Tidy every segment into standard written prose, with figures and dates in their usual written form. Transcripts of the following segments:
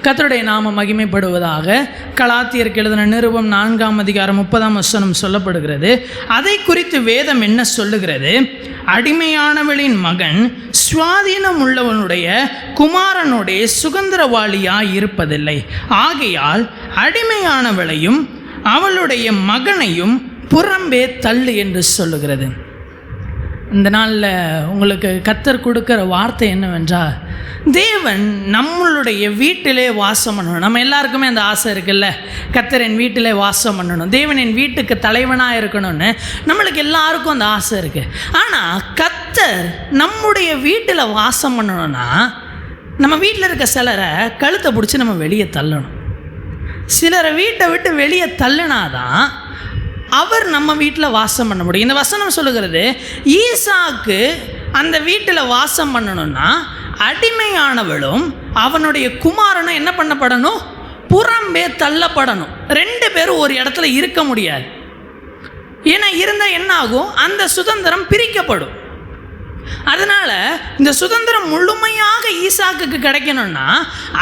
கர்த்தருடைய நாமம் மகிமைப்படுவதாக. கலாத்தியருக்கு எழுதின நிருபம் 4ஆம் அதிகாரம் 30ஆம் வசனம் சொல்லப்படுகிறது. அதை குறித்து வேதம் என்ன சொல்லுகிறது? அடிமையானவளின் மகன் சுவாதீனம் உள்ளவனுடைய குமாரனுடைய சுதந்திரவாளியாய் இருப்பதில்லை. ஆகையால் அடிமையானவளையும் அவளுடைய மகனையும் புறம்பே தள்ளு என்று சொல்லுகிறது. இந்த நாளில் உங்களுக்கு கர்த்தர் கொடுக்குற வார்த்தை என்னவென்றால், தேவன் நம்மளுடைய வீட்டிலே வாசம் பண்ணணும். நம்ம எல்லாருக்குமே அந்த ஆசை இருக்குல்ல, கர்த்தர் என் வீட்டிலே வாசம் பண்ணணும், தேவன் என் வீட்டுக்கு தலைவனாக இருக்கணும்னு நம்மளுக்கு எல்லாருக்கும் அந்த ஆசை இருக்குது. ஆனால் கர்த்தர் நம்முடைய வீட்டில் வாசம் பண்ணணும்னா நம்ம வீட்டில் இருக்க சிலரை கழுத்தை பிடிச்சி நம்ம வெளியே தள்ளணும். சிலரை வீட்டை விட்டு வெளியே தள்ளினாதான் அவர் நம்ம வீட்டில் வாசம் பண்ண முடியும். இந்த வசனம் சொல்லுகிறது, ஈசாக்கு அந்த வீட்டில் வாசம் பண்ணணும்னா அடிமையானவளும் அவனுடைய குமாரனும் என்ன பண்ணப்படணும்? புறம்பே தள்ளப்படணும். 2 பேரும் ஒரு இடத்துல இருக்க முடியாது. ஏன்னா இருந்தால் என்ன ஆகும்? அந்த சுதந்திரம் பிரிக்கப்படும். அதனால் இந்த சுதந்திரம் முழுமையாக ஈசாக்குக்கு கிடைக்கணும்னா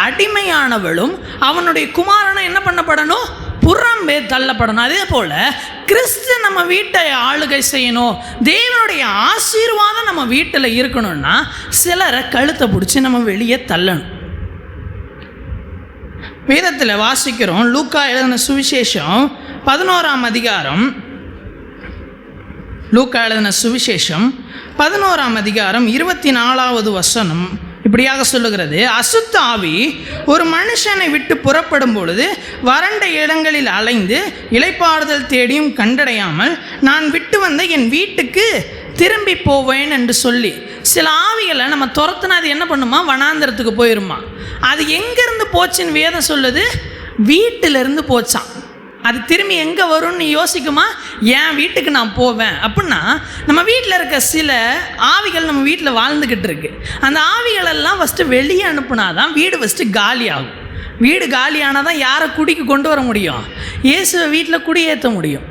அடிமையானவளும் அவனுடைய குமாரனும் என்ன பண்ணப்படணும்? புறம்பே தள்ளப்படணும். அதே போல் கிறிஸ்து நம்ம வீட்டை ஆளுகை செய்யணும், தேவனுடைய ஆசீர்வாதம் நம்ம வீட்டில் இருக்கணும்னா சிலரை கழுத்தை பிடிச்சி நம்ம வெளியே தள்ளணும். வேதத்தில் வாசிக்கிறோம், லூக்கா எழுதின சுவிசேஷம் 11ஆம் அதிகாரம், லூக்கா எழுதின சுவிசேஷம் 11ஆம் அதிகாரம் 24வது வசனம் இப்படியாக சொல்லுகிறது, அசுத்த ஆவி ஒரு மனுஷனை விட்டு புறப்படும் பொழுது வறண்ட இடங்களில் அலைந்து இளைப்பாறுதல் தேடியும் கண்டடையாமல் நான் விட்டு வந்த என் வீட்டுக்கு திரும்பி போவேன் என்று சொல்லி. சில ஆவிகளை நம்ம துரத்துனா அது என்ன பண்ணுமா? வனாந்தரத்துக்கு போயிருமா. அது எங்கேருந்து போச்சுன்னு வேதம் சொல்லுது, வீட்டிலிருந்து போச்சான். அது திரும்பி எங்கே வரும்னு யோசிக்குமா? என் வீட்டுக்கு நான் போவேன் அப்படின்னா, நம்ம வீட்டில் இருக்க சில ஆவிகள் நம்ம வீட்டில் வாழ்ந்துக்கிட்டு இருக்கு. அந்த ஆவிகளெல்லாம் ஃபஸ்ட்டு வெளியே அனுப்புனாதான் வீடு ஃபஸ்ட்டு காலி ஆகும். வீடு காலியானால் தான் யாரை குடிக்கு கொண்டு வர முடியும்? இயேசுவை வீட்டில் குடியேற்ற முடியும்.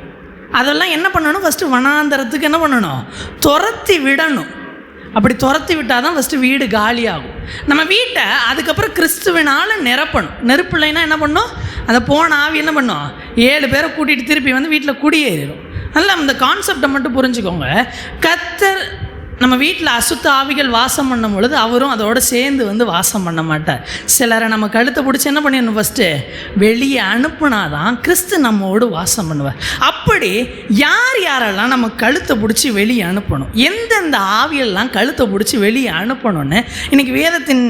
அதெல்லாம் என்ன பண்ணணும்? ஃபஸ்ட்டு வனாந்தரத்துக்கு என்ன பண்ணணும்? துரத்தி விடணும். அப்படி துரத்தி விட்டால் தான் ஃபஸ்ட்டு வீடு காலியாகும். நம்ம வீட்டை அதுக்கப்புறம் கிறிஸ்துவினால் நிரப்பணும். நெருப்பில்லைன்னா என்ன பண்ணும்? அதை போன ஆவி என்ன பண்ணும்? 7 பேரை கூட்டிகிட்டு திருப்பி வந்து வீட்டில் குடியேறிடும். அதனால் அந்த கான்செப்டை மட்டும் புரிஞ்சுக்கோங்க. கர்த்தர் நம்ம வீட்டில் அசுத்த ஆவிகள் வாசம் பண்ணும் பொழுது அவரும் அதோடு சேர்ந்து வந்து வாசம் பண்ண மாட்டார். சிலரை நம்ம கழுத்தை பிடிச்சி என்ன பண்ணிடணும்? ஃபஸ்ட்டு வெளியே அனுப்புனாதான் கிறிஸ்து நம்மோடு வாசம் பண்ணுவார். அப்படி யார் யாரெல்லாம் நம்ம கழுத்தை பிடிச்சி வெளியே அனுப்பணும், எந்தெந்த ஆவியெல்லாம் கழுத்தை பிடிச்சி வெளியே அனுப்பணும்னு இன்றைக்கி வேதத்தின்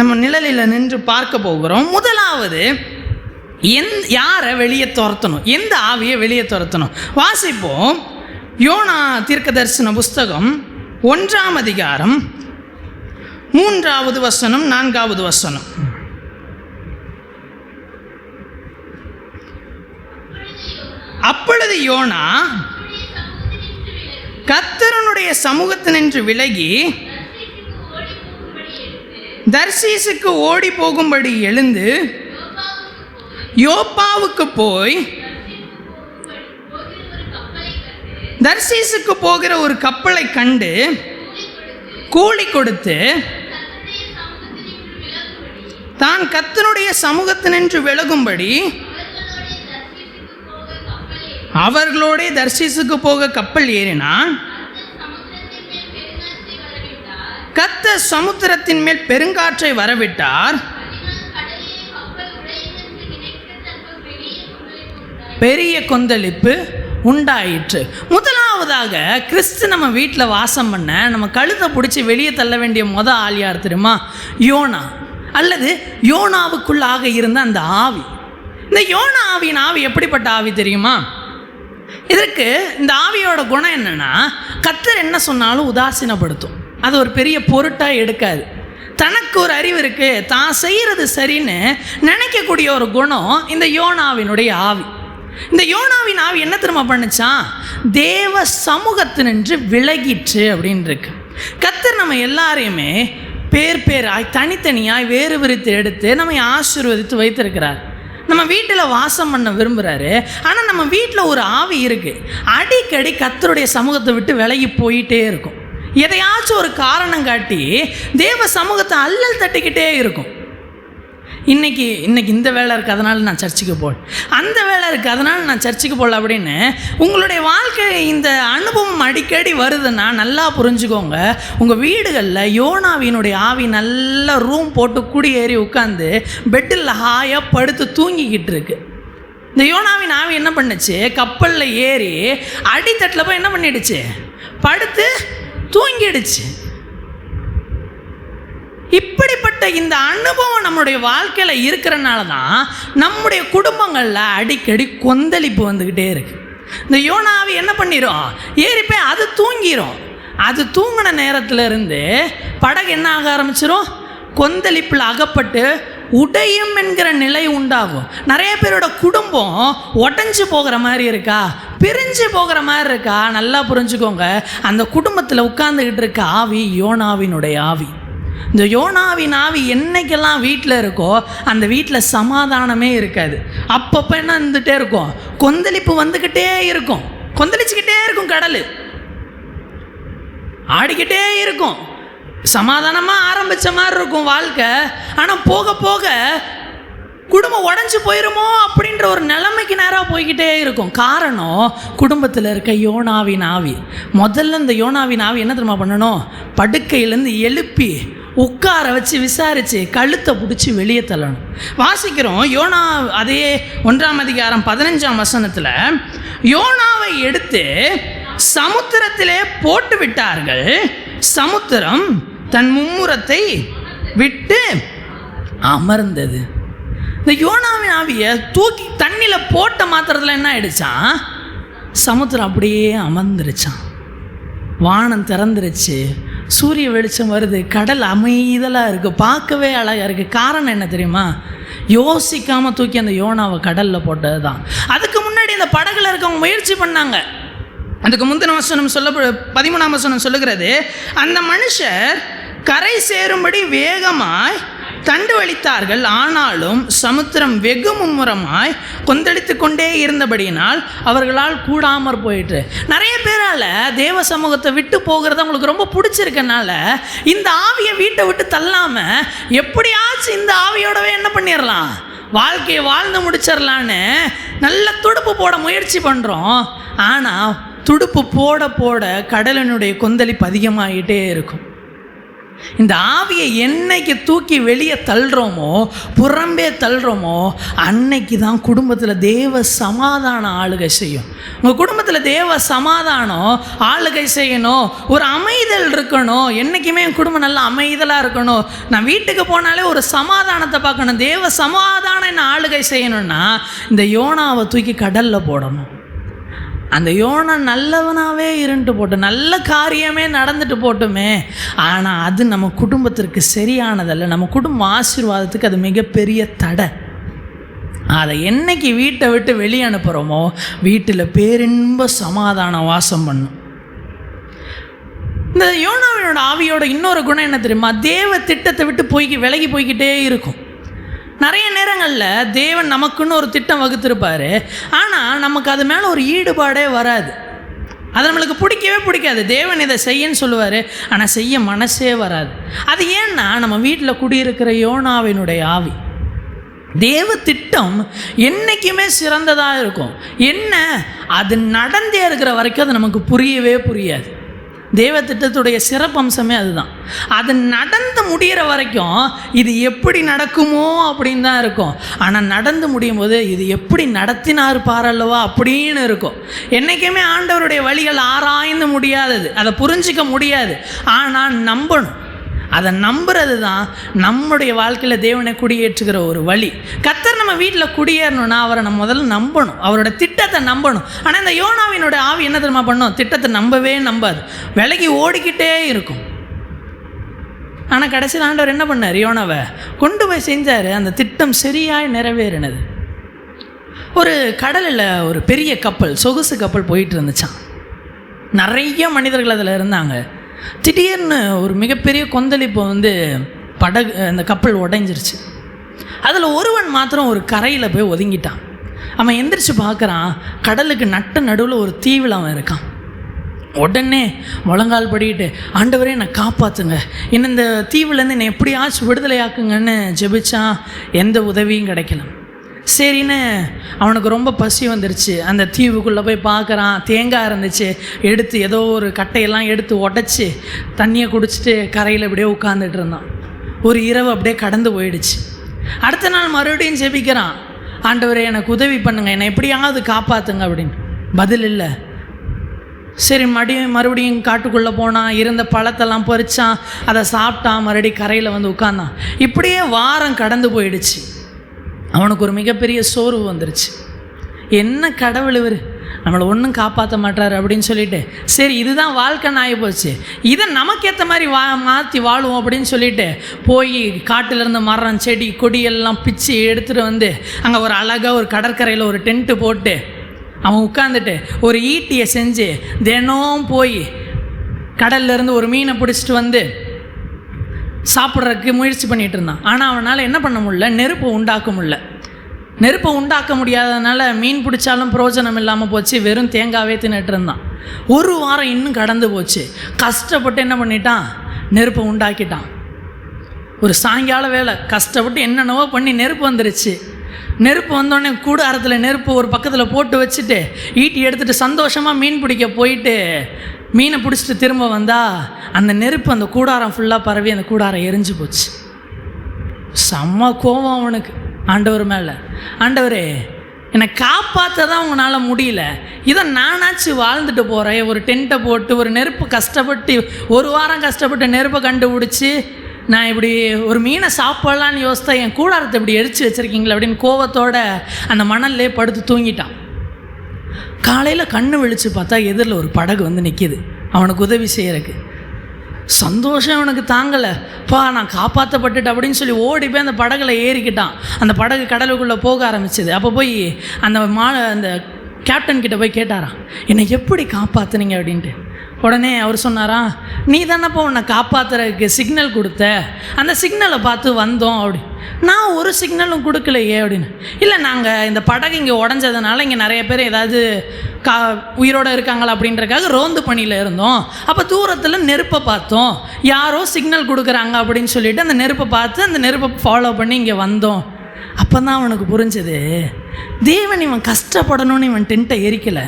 நம்ம நிழலில் நின்று பார்க்க போகிறோம். முதலாவது யாரை வெளியே துரத்தணும், எந்த ஆவியை வெளியே துரத்தணும் வாசிப்போம். யோனா தீர்க்கதரிசன புஸ்தகம் 1ஆம் அதிகாரம் 3வது வசனம் 4வது வசனம். அப்பொழுது யோனா கர்த்தருடைய சமூகத்தினின்று விலகி தர்சீசுக்கு ஓடி போகும்படி எழுந்து யோப்பாவுக்கு போய் தர்சீசுக்கு போகிற ஒரு கப்பலை கண்டு கூலி கொடுத்து தான் கர்த்தருடைய சமூகத்தினின்று விலகும்படி அவர்களோட தர்சீசுக்கு போக கப்பல் ஏறினான். கர்த்தர் சமுத்திரத்தின் மேல் பெருங்காற்றை வரவிட்டார். பெரிய கொந்தளிப்பு உண்டாயிற்று. முதலாவதாக கிறிஸ்து நம்ம வீட்டில் வாசம் பண்ண நம்ம கழுத்தை பிடிச்சி வெளியே தள்ள வேண்டிய ஆள் யார் தெரியுமா? யோனா, அல்லது யோனாவுக்குள்ளாக இருந்த அந்த ஆவி. இந்த யோனா ஆவியின் ஆவி எப்படிப்பட்ட ஆவி தெரியுமா? இதற்கு இந்த ஆவியோட குணம் என்னன்னா, கர்த்தர் என்ன சொன்னாலும் உதாசீனப்படுத்தும். அது ஒரு பெரிய பொருட்டாக எடுக்காது. தனக்கு ஒரு அறிவு இருக்குது, தான் செய்கிறது சரின்னு நினைக்கக்கூடிய ஒரு குணம் இந்த யோனாவினுடைய ஆவி. இந்த யோனாவின் ஆவி என்ன திரும்ப பண்ணுச்சான்? தேவ சமூகத்தினின்று விலகிற்று அப்படின்னு இருக்கு. கர்த்தர் நம்ம எல்லாரையுமே பேராய் தனித்தனியாய் வேறு விரித்து எடுத்து நம்மை ஆசீர்வதித்து வைத்திருக்கிறார். நம்ம வீட்டில் வாசம் பண்ண விரும்புகிறாரு. ஆனால் நம்ம வீட்டில் ஒரு ஆவி இருக்குது, அடிக்கடி கர்த்தருடைய சமூகத்தை விட்டு விலகி போயிட்டே இருக்கும். எதையாச்சும் ஒரு காரணம் காட்டி தேவ சமூகத்தை அல்லல் தட்டிக்கிட்டே இருக்கும். இன்னைக்கு இந்த வேலை இருக்குது அதனால் நான் சர்ச்சுக்கு போகல, அந்த வேலை இருக்குது அதனால் நான் சர்ச்சுக்கு போகல அப்படின்னு உங்களுடைய வாழ்க்கை இந்த அனுபவம் அடிக்கடி வருதுன்னா நல்லா புரிஞ்சுக்கோங்க. உங்கள் வீடுகளில் யோனாவினுடைய ஆவி நல்லா ரூம் போட்டு குடியேறி உட்காந்து பெட்டில் ஹாயாக படுத்து தூங்கிக்கிட்டு இருக்கு. இந்த யோனாவின் ஆவி என்ன பண்ணுச்சு? கப்பலில் ஏறி அடித்தட்டில் போய் என்ன பண்ணிடுச்சு? படுத்து தூங்கிடுச்சு. இப்படிப்பட்ட இந்த அனுபவம் நம்முடைய வாழ்க்கையில் இருக்கிறனால தான் நம்முடைய குடும்பங்களில் அடிக்கடி கொந்தளிப்பு வந்துக்கிட்டே இருக்கு. இந்த யோனாவி என்ன பண்ணிடும்? ஏறி போய் அது தூங்கிடும். அது தூங்கின நேரத்தில் இருந்து படகு என்ன ஆக ஆரம்பிச்சிடும்? கொந்தளிப்பில் அகப்பட்டு உடையும் என்கிற நிலை உண்டாகும். நிறைய பேரோட குடும்பம் உடஞ்சி போகிற மாதிரி இருக்கா, பிரிஞ்சு போகிற மாதிரி இருக்கா? நல்லா புரிஞ்சுக்கோங்க. அந்த குடும்பத்தில் உட்கார்ந்துக்கிட்டு இருக்க ஆவி யோனாவினுடைய ஆவி. இந்த யோனாவின் ஆவி என்னைக்கெல்லாம் வீட்டில் இருக்கோ அந்த வீட்டில் சமாதானமே இருக்காது. அப்பப்போ என்ன இருந்துகிட்டே இருக்கும்? கொந்தளிப்பு வந்துக்கிட்டே இருக்கும், கொந்தளிச்சுக்கிட்டே இருக்கும். கடல் ஆடிக்கிட்டே இருக்கும். சமாதானமாக ஆரம்பித்த மாதிரி இருக்கும் வாழ்க்கை. ஆனால் போக போக குடும்பம் உடஞ்சி போயிருமோ அப்படின்ற ஒரு நிலைமைக்கு நேராக போய்கிட்டே இருக்கும். காரணம், குடும்பத்தில் இருக்க யோனாவின் ஆவி. முதல்ல இந்த யோனாவின் ஆவி என்ன தெரியுமா பண்ணணும்? படுக்கையிலேருந்து எழுப்பி உட்கார வச்சு விசாரித்து கழுத்தை பிடிச்சி வெளியே தள்ளணும். வாசிக்கிறோம் யோனா அதே 1ஆம் அதிகாரம் 15ஆம் வசனத்தில், யோனாவை எடுத்து சமுத்திரத்திலே போட்டு விட்டார்கள், சமுத்திரம் தன் மும்முரத்தை விட்டு அமர்ந்தது. இந்த யோனாவின் ஆவியை தூக்கி தண்ணியில் போட்ட மாத்திரத்தில் என்ன ஆயிடுச்சான்? சமுத்திரம் அப்படியே அமர்ந்துருச்சான். வானம் திறந்துருச்சு, சூரிய வெளிச்சம் வருது, கடல் அமைதலாக இருக்குது, பார்க்கவே அழகாக இருக்குது. காரணம் என்ன தெரியுமா? யோசிக்காமல் தூக்கி அந்த யோனாவை கடலில் போட்டது தான். அதுக்கு முன்னாடி அந்த படகுல இருக்கவங்க முயற்சி பண்ணாங்க. அதுக்கு முந்தின வசனம் 13ஆம் வசனம் சொல்லுகிறது, அந்த மனுஷர் கரை சேரும்படி வேகமாய் தண்டு வலித்தார்கள், ஆனாலும் சமுத்திரம் வெகு மும்முரமாய் கொந்தளித்து கொண்டே இருந்தபடியினால் அவர்களால் கூடாமற் போயிட்டு. நிறைய பேரால் தேவ சமூகத்தை விட்டு போகிறது அவங்களுக்கு ரொம்ப பிடிச்சிருக்கனால இந்த ஆவியை வீட்டை விட்டு தள்ளாமல் எப்படியாச்சும் இந்த ஆவியோடவே என்ன பண்ணிடலாம், வாழ்க்கையை வாழ்ந்து முடிச்சிடலான்னு நல்ல துடுப்பு போட முயற்சி பண்ணுறோம். ஆனால் துடுப்பு போட போட கடலினுடைய கொந்தளிப்பு அதிகமாகிட்டே இருக்கும். இந்த ஆவியை என்னைக்கு தூக்கி வெளியே தள்ளுறோமோ, புறம்பே தள்ளுறோமோ, அன்னைக்கு தான் குடும்பத்தில் தேவ சமாதானம் ஆளுகை செய்யும். உங்கள் குடும்பத்தில் தேவ சமாதானம் ஆளுகை செய்யணும், ஒரு அமைதல் இருக்கணும். என்றைக்குமே என் குடும்பம் நல்லா அமைதலாக இருக்கணும், நான் வீட்டுக்கு போனாலே ஒரு சமாதானத்தை பார்க்கணும், தேவ சமாதானம் என்ன ஆளுகை செய்யணும்னா இந்த யோனாவை தூக்கி கடலில் போடணும். அந்த யோனா நல்லவனாகவே இருந்துட்டு போட்டோம், நல்ல காரியமே நடந்துட்டு போட்டுமே, ஆனால் அது நம்ம குடும்பத்திற்கு சரியானதல்ல. நம்ம குடும்ப ஆசீர்வாதத்துக்கு அது மிகப்பெரிய தடை. அதை என்னைக்கு வீட்டை விட்டு வெளியே அனுப்புகிறோமோ வீட்டில் பேரின்ப சமாதானம் வாசம் பண்ணும். இந்த யோனாவினோட ஆவியோட இன்னொரு குணம் என்ன தெரியுமா? தேவ திட்டத்தை விட்டு விலகி போய்கிட்டே இருக்கும். நிறைய நேரங்களில் தேவன் நமக்குன்னு ஒரு திட்டம் வகுத்திருப்பார், ஆனால் நமக்கு அது மேலே ஒரு ஈடுபாடே வராது, அது நம்மளுக்கு பிடிக்கவே பிடிக்காது. தேவன் இதை செய்யன்னு சொல்லுவார், ஆனால் செய்ய மனசே வராது. அது ஏன்னா நம்ம வீட்டில் குடியிருக்கிற யோனாவினுடைய ஆவி. தேவ திட்டம் என்றைக்குமே சிறந்ததாக இருக்கும். என்ன, அது நடந்தே இருக்கிற வரைக்கும் அது நமக்கு புரியவே புரியாது. தேவ திட்டத்துடைய சிறப்பம்சமே அதுதான். அது நடந்து முடிகிற வரைக்கும் இது எப்படி நடக்குமோ அப்படின்னு தான் இருக்கும். ஆனால் நடந்து முடியும் போது இது எப்படி நடத்தினார் பாரல்லவா அப்படின்னு இருக்கும். என்றைக்குமே ஆண்டவருடைய வழிகள் ஆராய்ந்து முடியாதது, அதை புரிஞ்சிக்க முடியாது. ஆனால் நம்பணும். அதை நம்புறது தான் நம்முடைய வாழ்க்கையில் தேவனை குடியேற்றுகிற ஒரு வழி. கர்த்தர் நம்ம வீட்டில் குடியேறணும்னா அவரை நம்ம முதல்ல நம்பணும், அவரோட திட்டத்தை நம்பணும். ஆனால் இந்த யோனாவினோட ஆவி என்ன தெரியுமா பண்ணும்? திட்டத்தை நம்பவே நம்பாது, விலகி ஓடிக்கிட்டே இருக்கும். ஆனால் கடைசியில் ஆண்டவர் என்ன பண்ணார்? யோனாவை கொண்டு போய் செஞ்சார், அந்த திட்டம் சரியாய் நிறைவேறினது. ஒரு கடலில் ஒரு பெரிய கப்பல், சொகுசு கப்பல் போயிட்டு இருந்துச்சான். நிறைய மனிதர்கள் அதில் இருந்தாங்க. திடீர்னு ஒரு மிகப்பெரிய கொந்தளிப்பு படகு, அந்த கப்பல் உடைஞ்சிருச்சு. அதில் ஒருவன் மாத்திரம் ஒரு கரையில் போய் ஒதுங்கிட்டான். அவன் எந்திரிச்சு பார்க்குறான், கடலுக்கு நடுவில் ஒரு தீவில் அவன் இருக்கான். உடனே முழங்கால் படிக்கிட்டு, ஆண்டவரே என்னை காப்பாற்றுங்க, இன்னும் இந்த தீவுலேருந்து என்னை எப்படியாச்சும் விடுதலை ஆக்குங்கன்னு ஜெபிச்சான். எந்த உதவியும் கிடைக்கல. சரின்னு அவனுக்கு ரொம்ப பசி வந்துருச்சு. அந்த தீவுக்குள்ளே போய் பார்க்குறான், தேங்காய் இருந்துச்சு. எடுத்து ஏதோ ஒரு கட்டையெல்லாம் எடுத்து உடச்சி தண்ணியை குடிச்சிட்டு கரையில் அப்படியே உட்காந்துட்டு இருந்தான். ஒரு இரவு அப்படியே கடந்து போயிடுச்சு. அடுத்த நாள் மறுபடியும் ஜெபிக்கிறான், ஆண்டவரே எனக்கு உதவி பண்ணுங்க, என்னை எப்படியாவது காப்பாற்றுங்க அப்படின்னு. பதில் இல்லை. சரி, மறுபடியும் காட்டுக்குள்ளே போனான். இருந்த பழத்தெல்லாம் பறித்தான், அதை சாப்பிட்டான், மறுபடியும் கரையில் வந்து உட்கார்ந்தான். இப்படியே வாரம் கடந்து போயிடுச்சு. அவனுக்கு ஒரு மிகப்பெரிய சோர்வு வந்துருச்சு. என்ன கடவுள் இவர் நம்மளை ஒன்றும் காப்பாற்ற மாட்டார் அப்படின்னு சொல்லிட்டு, சரி இதுதான் வாழ்க்கைன்னு ஆகி போச்சு, இதை நமக்கேற்ற மாதிரி மாற்றி வாழுவோம் அப்படின்னு சொல்லிட்டு போய் காட்டிலேருந்து மரம் செடி கொடியெல்லாம் பிச்சு எடுத்துகிட்டு வந்து அங்கே ஒரு அழகாக ஒரு கடற்கரையில் ஒரு டென்ட்டு போட்டு அவன் உட்காந்துட்டு ஒரு ஈட்டியை செஞ்சு தினம் போய் கடல்லேருந்து ஒரு மீனை பிடிச்சிட்டு வந்து சாப்பிட்றதுக்கு முயற்சி பண்ணிகிட்டு இருந்தான். ஆனால் அவனால் என்ன பண்ண முடியல, நெருப்பை உண்டாக்க முடியல. நெருப்பை உண்டாக்க முடியாததுனால மீன் பிடிச்சாலும் பிரயோஜனம் இல்லாமல் போச்சு. வெறும் தேங்காவே தின்னுட்டு இருந்தான். ஒரு வாரம் இன்னும் கடந்து போச்சு. கஷ்டப்பட்டு என்ன பண்ணிட்டான், நெருப்பை உண்டாக்கிட்டான். ஒரு சாயங்கால வேலை கஷ்டப்பட்டு என்னென்னவோ பண்ணி நெருப்பு வந்துருச்சு. நெருப்பு வந்தோடனே கூடாரத்தில் நெருப்பு ஒரு பக்கத்தில் போட்டு வச்சுட்டு ஈட்டி எடுத்துகிட்டு சந்தோஷமாக மீன் பிடிக்க போயிட்டு மீனை பிடிச்சிட்டு திரும்ப வந்தால் அந்த நெருப்பு அந்த கூடாரம் ஃபுல்லாக பரவி அந்த கூடாரம் எரிஞ்சு போச்சு. செம்ம கோபம் அவனுக்கு ஆண்டவர் மேலே. ஆண்டவரே என்னை காப்பாற்ற தான் உங்களால் முடியல, இதை நானாச்சு வாழ்ந்துட்டு போகிறேன். ஒரு டென்ட்டை போட்டு ஒரு நெருப்பு கஷ்டப்பட்டு ஒரு வாரம் கஷ்டப்பட்டு நெருப்பை கண்டுபிடிச்சி நான் இப்படி ஒரு மீனை சாப்பிட்லான்னு யோசித்தா என் கூடாரத்தை இப்படி எரிச்சு வச்சுருக்கீங்களே அப்படின்னு கோவத்தோடு அந்த மணல்லே படுத்து தூங்கிட்டான். காலையில் கண்ணு விழித்து பார்த்தா எதிரில் ஒரு படகு வந்து நிற்கிது அவனுக்கு உதவி செய்கிறதுக்கு. சந்தோஷம் அவனுக்கு தாங்கலை. நான் காப்பாற்றப்பட்டுட்டு அப்படின்னு சொல்லி ஓடி போய் அந்த படகுல ஏறிக்கிட்டான். அந்த படகு கடலுக்குள்ளே போக ஆரம்பிச்சிது. அப்போ போய் அந்த கேப்டன் கிட்ட போய் கேட்டாராம், என்னை எப்படி காப்பாற்றுனீங்க அப்படின்ட்டு. உடனே அவர் சொன்னாரா, நீ தானப்போ உன்னை காப்பாற்றுறதுக்கு சிக்னல் கொடுத்த, அந்த சிக்னலை பார்த்து வந்தோம் அப்படி. நான் ஒரு சிக்னலும் கொடுக்கலையே அப்படின்னு. இல்லை, நாங்கள் இந்த படகு இங்கே உடஞ்சதுனால இங்கே நிறைய பேர் ஏதாவது உயிரோடு இருக்காங்களா அப்படின்றக்காக ரோந்து பணியில் இருந்தோம். அப்போ தூரத்தில் நெருப்பை பார்த்தோம், யாரோ சிக்னல் கொடுக்குறாங்க அப்படின்னு சொல்லிட்டு அந்த நெருப்பை பார்த்து அந்த நெருப்பை ஃபாலோ பண்ணி இங்கே வந்தோம். அப்போ தான் அவனுக்கு புரிஞ்சது, தேவன் இவன் கஷ்டப்படணும்னு இவன் டென்ட்டை எரிக்கலை.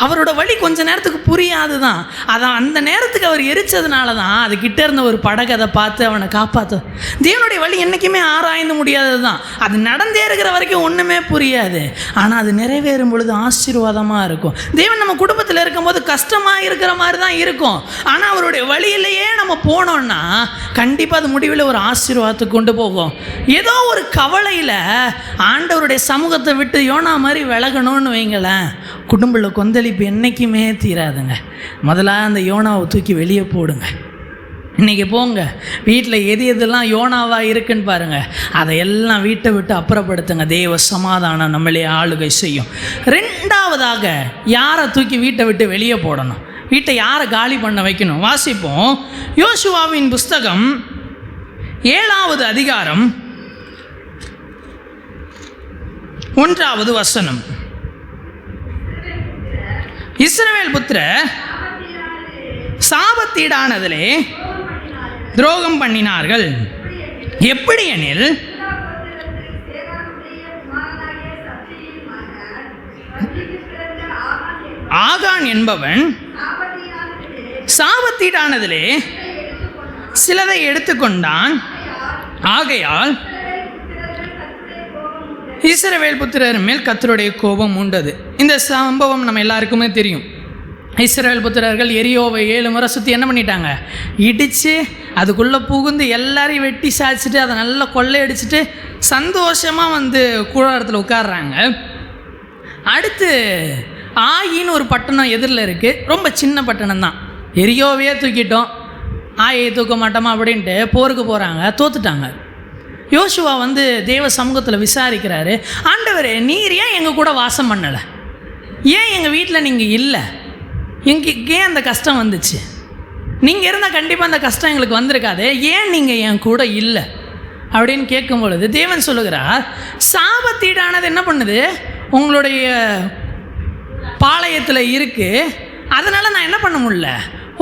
அவரோட வழி கொஞ்ச நேரத்துக்கு புரியாது தான், அதான் அந்த நேரத்துக்கு அவர் எரிச்சதுனால தான் அது கிட்டே இருந்த ஒரு படகு அதை பார்த்து அவனை காப்பாற்ற. தேவனுடைய வழி என்றைக்குமே ஆராய்ந்து முடியாதது தான். அது நடந்தே இருக்கிற வரைக்கும் ஒன்றுமே புரியாது, ஆனால் அது நிறைவேறும் பொழுது ஆசீர்வாதமாக இருக்கும். தேவன் நம்ம குடும்பத்தில் இருக்கும்போது கஷ்டமாக இருக்கிற மாதிரி தான் இருக்கும், ஆனால் அவருடைய வழியிலேயே நம்ம போனோம்னா கண்டிப்பாக அது முடிவில் ஒரு ஆசீர்வாதத்துக்கு கொண்டு போகும். ஏதோ ஒரு கவலையில் ஆண்டவருடைய சமூகத்தை விட்டு யோனா மாதிரி விலகணும்னு வைங்களேன், குடும்பத்தில் கொந்தளிப்பு என்றைக்குமே தீராதுங்க. முதல்ல அந்த யோனாவை தூக்கி வெளியே போடுங்க. இன்றைக்கி போங்க, வீட்டில் எதெல்லாம் யோனாவாக இருக்குன்னு பாருங்கள், அதையெல்லாம் வீட்டை விட்டு அப்புறப்படுத்துங்க. தேவ சமாதானம் நம்மளே ஆளுகை செய்யும். ரெண்டாவதாக யாரை தூக்கி வீட்டை விட்டு வெளியே போடணும், வீட்டை யாரை காலி பண்ண வைக்கணும்? வாசிப்போம். யோசுவாவின் புஸ்தகம் 7வது அதிகாரம் 1வது வசனம். இஸ்ரவேல் புத்திரர் சாபத்தீடானதிலே துரோகம் பண்ணினார்கள். எப்படி எனில், ஆகான் என்பவன் சாபத்தீடானதிலே சிலதை எடுத்துக்கொண்டான். ஆகையால் இஸ்ரவேல் புத்திரர் மேல் கர்த்தருடைய கோபம் உண்டது. இந்த சம்பவம் நம்ம எல்லாருக்குமே தெரியும். இஸ்ரவேல் புத்திரர்கள் எரியோவை 7 முறை சுற்றி என்ன பண்ணிட்டாங்க, இடித்து அதுக்குள்ளே புகுந்து எல்லாரையும் வெட்டி சாய்ச்சிட்டு அதை நல்லா கொள்ளையடிச்சிட்டு சந்தோஷமாக வந்து கூடாரத்தில் உட்கார்றாங்க. அடுத்து ஆயின்னு ஒரு பட்டணம் எதிரில் இருக்குது, ரொம்ப சின்ன பட்டணம் தான். எரியோவையே தூக்கிட்டோம், ஆயை தூக்க மாட்டோமா அப்படின்ட்டு போருக்கு போகிறாங்க, தோத்துட்டாங்க. யோசுவா வந்து தேவ சமூகத்தில் விசாரிக்கிறாரு, ஆண்டவரே நீர் ஏன் எங்கள் கூட வாசம் பண்ணலை, ஏன் எங்கள் வீட்டில் நீங்கள் இல்லை, ஏன் அந்த கஷ்டம் வந்துச்சு, நீங்கள் இருந்தால் கண்டிப்பாக அந்த கஷ்டம் எங்களுக்கு வந்திருக்காது, ஏன் நீங்கள் என் கூட இல்லை அப்படின்னு கேட்கும் பொழுது தேவன் சொல்லுகிறார், சாபத்தீடானது என்ன பண்ணுது, உங்களுடைய பாளையத்தில் இருக்குது, அதனால் நான் என்ன பண்ண முடியல,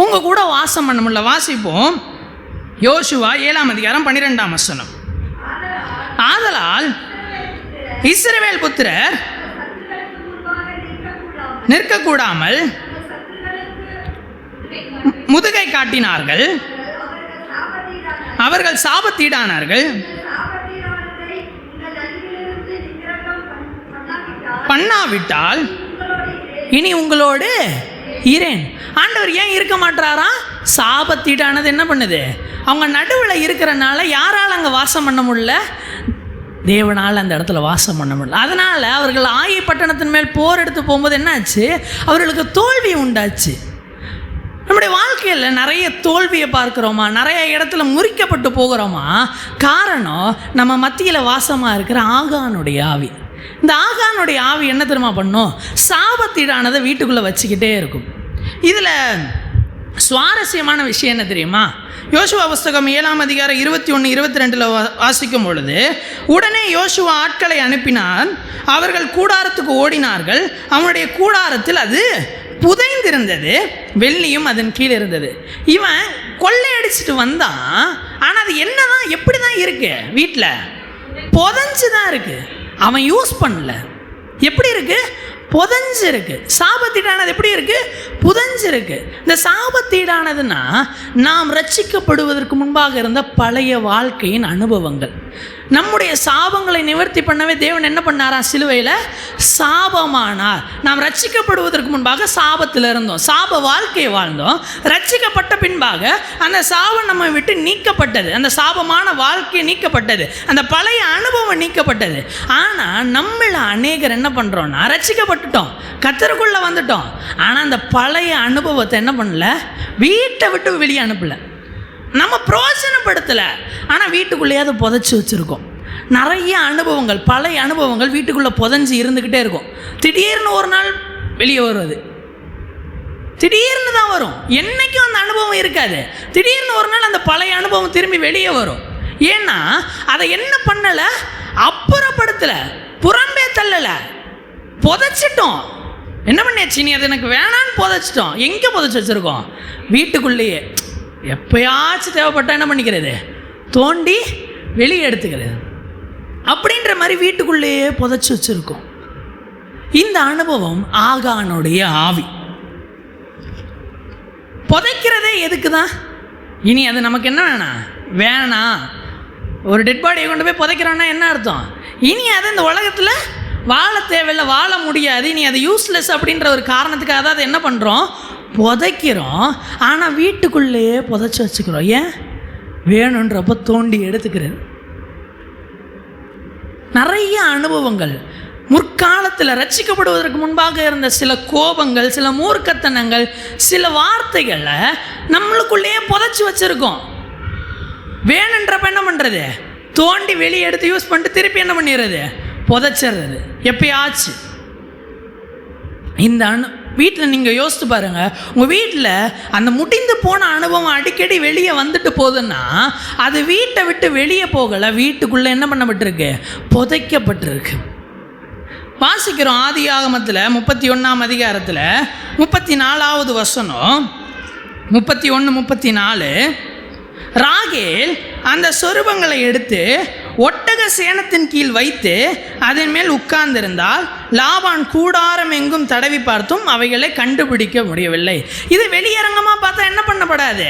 உங்கள் கூட வாசம் பண்ண முடியல. வாசிப்போம் யோசுவா 7ஆம் அதிகாரம் 12ஆம் வசனம். ஆதலால் இஸ்ரவேல் புத்திரர் நிற்கக்கூடாமல் முதுகை காட்டினார்கள், அவர்கள் சாபத்தீடானார்கள், பண்ணாவிட்டால் இனி உங்களோடு இரேன். ஆண்டவர் ஏன் இருக்க மாட்டாரா? சாபத்தீடானது என்ன பண்ணுது? அவங்க நடுவில் இருக்கிறனால யாரால் அங்கே வாசம் பண்ண முடியல? தேவனால் அந்த இடத்துல வாசம் பண்ண முடியல. அதனால் அவர்கள் ஆயி பட்டணத்தின் மேல் போர் எடுத்து போகும்போது என்னாச்சு? அவர்களுக்கு தோல்வி உண்டாச்சு. நம்முடைய வாழ்க்கையில் நிறைய தோல்வியை பார்க்குறோமா? நிறைய இடத்துல முறிக்கப்பட்டு போகிறோமா? காரணம் நம்ம மத்தியில் வாசமாக இருக்கிற ஆகானுடைய ஆவி. இந்த ஆகானுடைய ஆவி என்ன தெரியுமா பண்ணும்? சாபத்தீடானதை வீட்டுக்குள்ளே வச்சுக்கிட்டே இருக்கும். இதில் சுவாரஸ்யமான விஷயம் என்ன தெரியுமா? யோசுவா புஸ்தகம் 7ஆம் அதிகாரம் 21, 22 வாசிக்கும் பொழுது, உடனே யோசுவா ஆட்களை அனுப்பினார், அவர்கள் கூடாரத்துக்கு ஓடினார்கள், அவனுடைய கூடாரத்தில் அது புதைந்திருந்தது, வெள்ளியும் அதன் கீழே இருந்தது. இவன் கொள்ளையடிச்சிட்டு வந்தான், ஆனால் அது என்னதான் எப்படி தான் இருக்கு? வீட்டில் புதைஞ்சு தான் இருக்கு. அவன் யூஸ் பண்ணல. எப்படி இருக்கு? புதைஞ்சு இருக்கு. சாபத்தீடானது எப்படி இருக்கு? புதைஞ்சு இருக்கு. இந்த சாபத்தீடானதுன்னா நாம் ரட்சிக்கப்படுவதற்கு முன்பாக இருந்த பழைய வாழ்க்கையின் அனுபவங்கள். நம்முடைய சாபங்களை நிவர்த்தி பண்ணவே தேவன் என்ன பண்ணாரா? சிலுவையில் சாபமானார். நாம் ரட்சிக்கப்படுவதற்கு முன்பாக சாபத்தில் இருந்தோம், சாப வாழ்க்கையை வாழ்ந்தோம். ரட்சிக்கப்பட்ட பின்பாக அந்த சாபம் நம்ம விட்டு நீக்கப்பட்டது, அந்த சாபமான வாழ்க்கை நீக்கப்பட்டது, அந்த பழைய அனுபவம் நீக்கப்பட்டது. ஆனால் நம்மள அநேகர் என்ன பண்ணுறோன்னா, ரட்சிக்கப்பட்டுட்டோம், கர்த்தருக்குள்ளே வந்துட்டோம், ஆனால் அந்த பழைய அனுபவத்தை என்ன பண்ணல? வீட்டை விட்டு வெளியே அனுப்பலை, நம்ம பிரோஜனப்படுத்தலை. ஆனால் வீட்டுக்குள்ளேயே அதை புதைச்சி வச்சுருக்கோம். நிறைய அனுபவங்கள், பழைய அனுபவங்கள் வீட்டுக்குள்ளே புதைஞ்சி இருந்துக்கிட்டே இருக்கும். திடீர்னு ஒரு நாள் வெளியே வருவது, திடீர்னு தான் வரும். என்றைக்கும் அந்த அனுபவம் இருக்காது. திடீர்னு ஒரு நாள் அந்த பழைய அனுபவம் திரும்பி வெளியே வரும். ஏன்னா அதை என்ன பண்ணலை? அப்புறப்படுத்தலை, புறம்பே தள்ளலை, புதைச்சிட்டோம். என்ன பண்ணியாச்சு? நீ அது எனக்கு வேணான்னு புதைச்சிட்டோம். எங்கே புதைச்சி வச்சுருக்கோம்? வீட்டுக்குள்ளேயே. எப்பயாச்சும் தேவைப்பட்டால் என்ன பண்ணிக்கிறது? தோண்டி வெளியே எடுத்துக்கிறது. அப்படின்ற மாதிரி வீட்டுக்குள்ளேயே புதைச்சி வச்சுருக்கோம். இந்த அனுபவம் ஆகானுடைய ஆவி. புதைக்கிறதே எதுக்கு தான்? இனி அது நமக்கு என்ன வேணாம். ஒரு டெட் பாடியை கொண்டு போய் புதைக்கிறான்னா என்ன அர்த்தம்? இனி அது இந்த உலகத்தில் வாழ தேவையில்லை, வாழ முடியாது, இனி அது யூஸ்லெஸ் அப்படின்ற ஒரு காரணத்துக்காக தான் அதை என்ன பண்ணுறோம்? புதைக்கிறோம். ஆனால் வீட்டுக்குள்ளேயே புதைச்சி வச்சுக்கிறோம். ஏன்? வேணுன்றப்ப தோண்டி எடுத்துக்கிறது. நிறைய அனுபவங்கள். முற்காலத்தில் ரட்சிக்கப்படுவதற்கு முன்பாக இருந்த சில கோபங்கள், சில மூர்க்கத்தனங்கள், சில வார்த்தைகளை நம்மளுக்குள்ளேயே புதைச்சி வச்சுருக்கோம். வேணுன்றப்ப என்ன பண்ணுறது? தோண்டி வெளியே எடுத்து யூஸ் பண்ணிட்டு திருப்பி என்ன பண்ணிடுறது? புதைச்சிடுறது. எப்பயாச்சு இந்த வீட்டில் நீங்கள் யோசித்து பாருங்கள். உங்கள் வீட்டில் அந்த முடிந்து போன அனுபவம் அடிக்கடி வெளியே வந்துட்டு போகுதுன்னா அது வீட்டை விட்டு வெளியே போகலை, வீட்டுக்குள்ளே என்ன பண்ணப்பட்டிருக்கு? புதைக்கப்பட்டிருக்கு. வாசிக்கிறோம் ஆதியாகமத்தில் 31ஆம் அதிகாரத்தில் 34வது வசனம், 31, 34. ராகேல் அந்த சொரூபங்களை எடுத்து ஒட்டக சேனத்தின் கீழ் வைத்து அதன் மேல் உட்கார்ந்திருந்தால் லாபான் கூடாரம் எங்கும் தடவி பார்த்தும் அவைகளை கண்டுபிடிக்க முடியவில்லை. இது வெளியரங்கமாக பார்த்தா என்ன பண்ணப்படாது?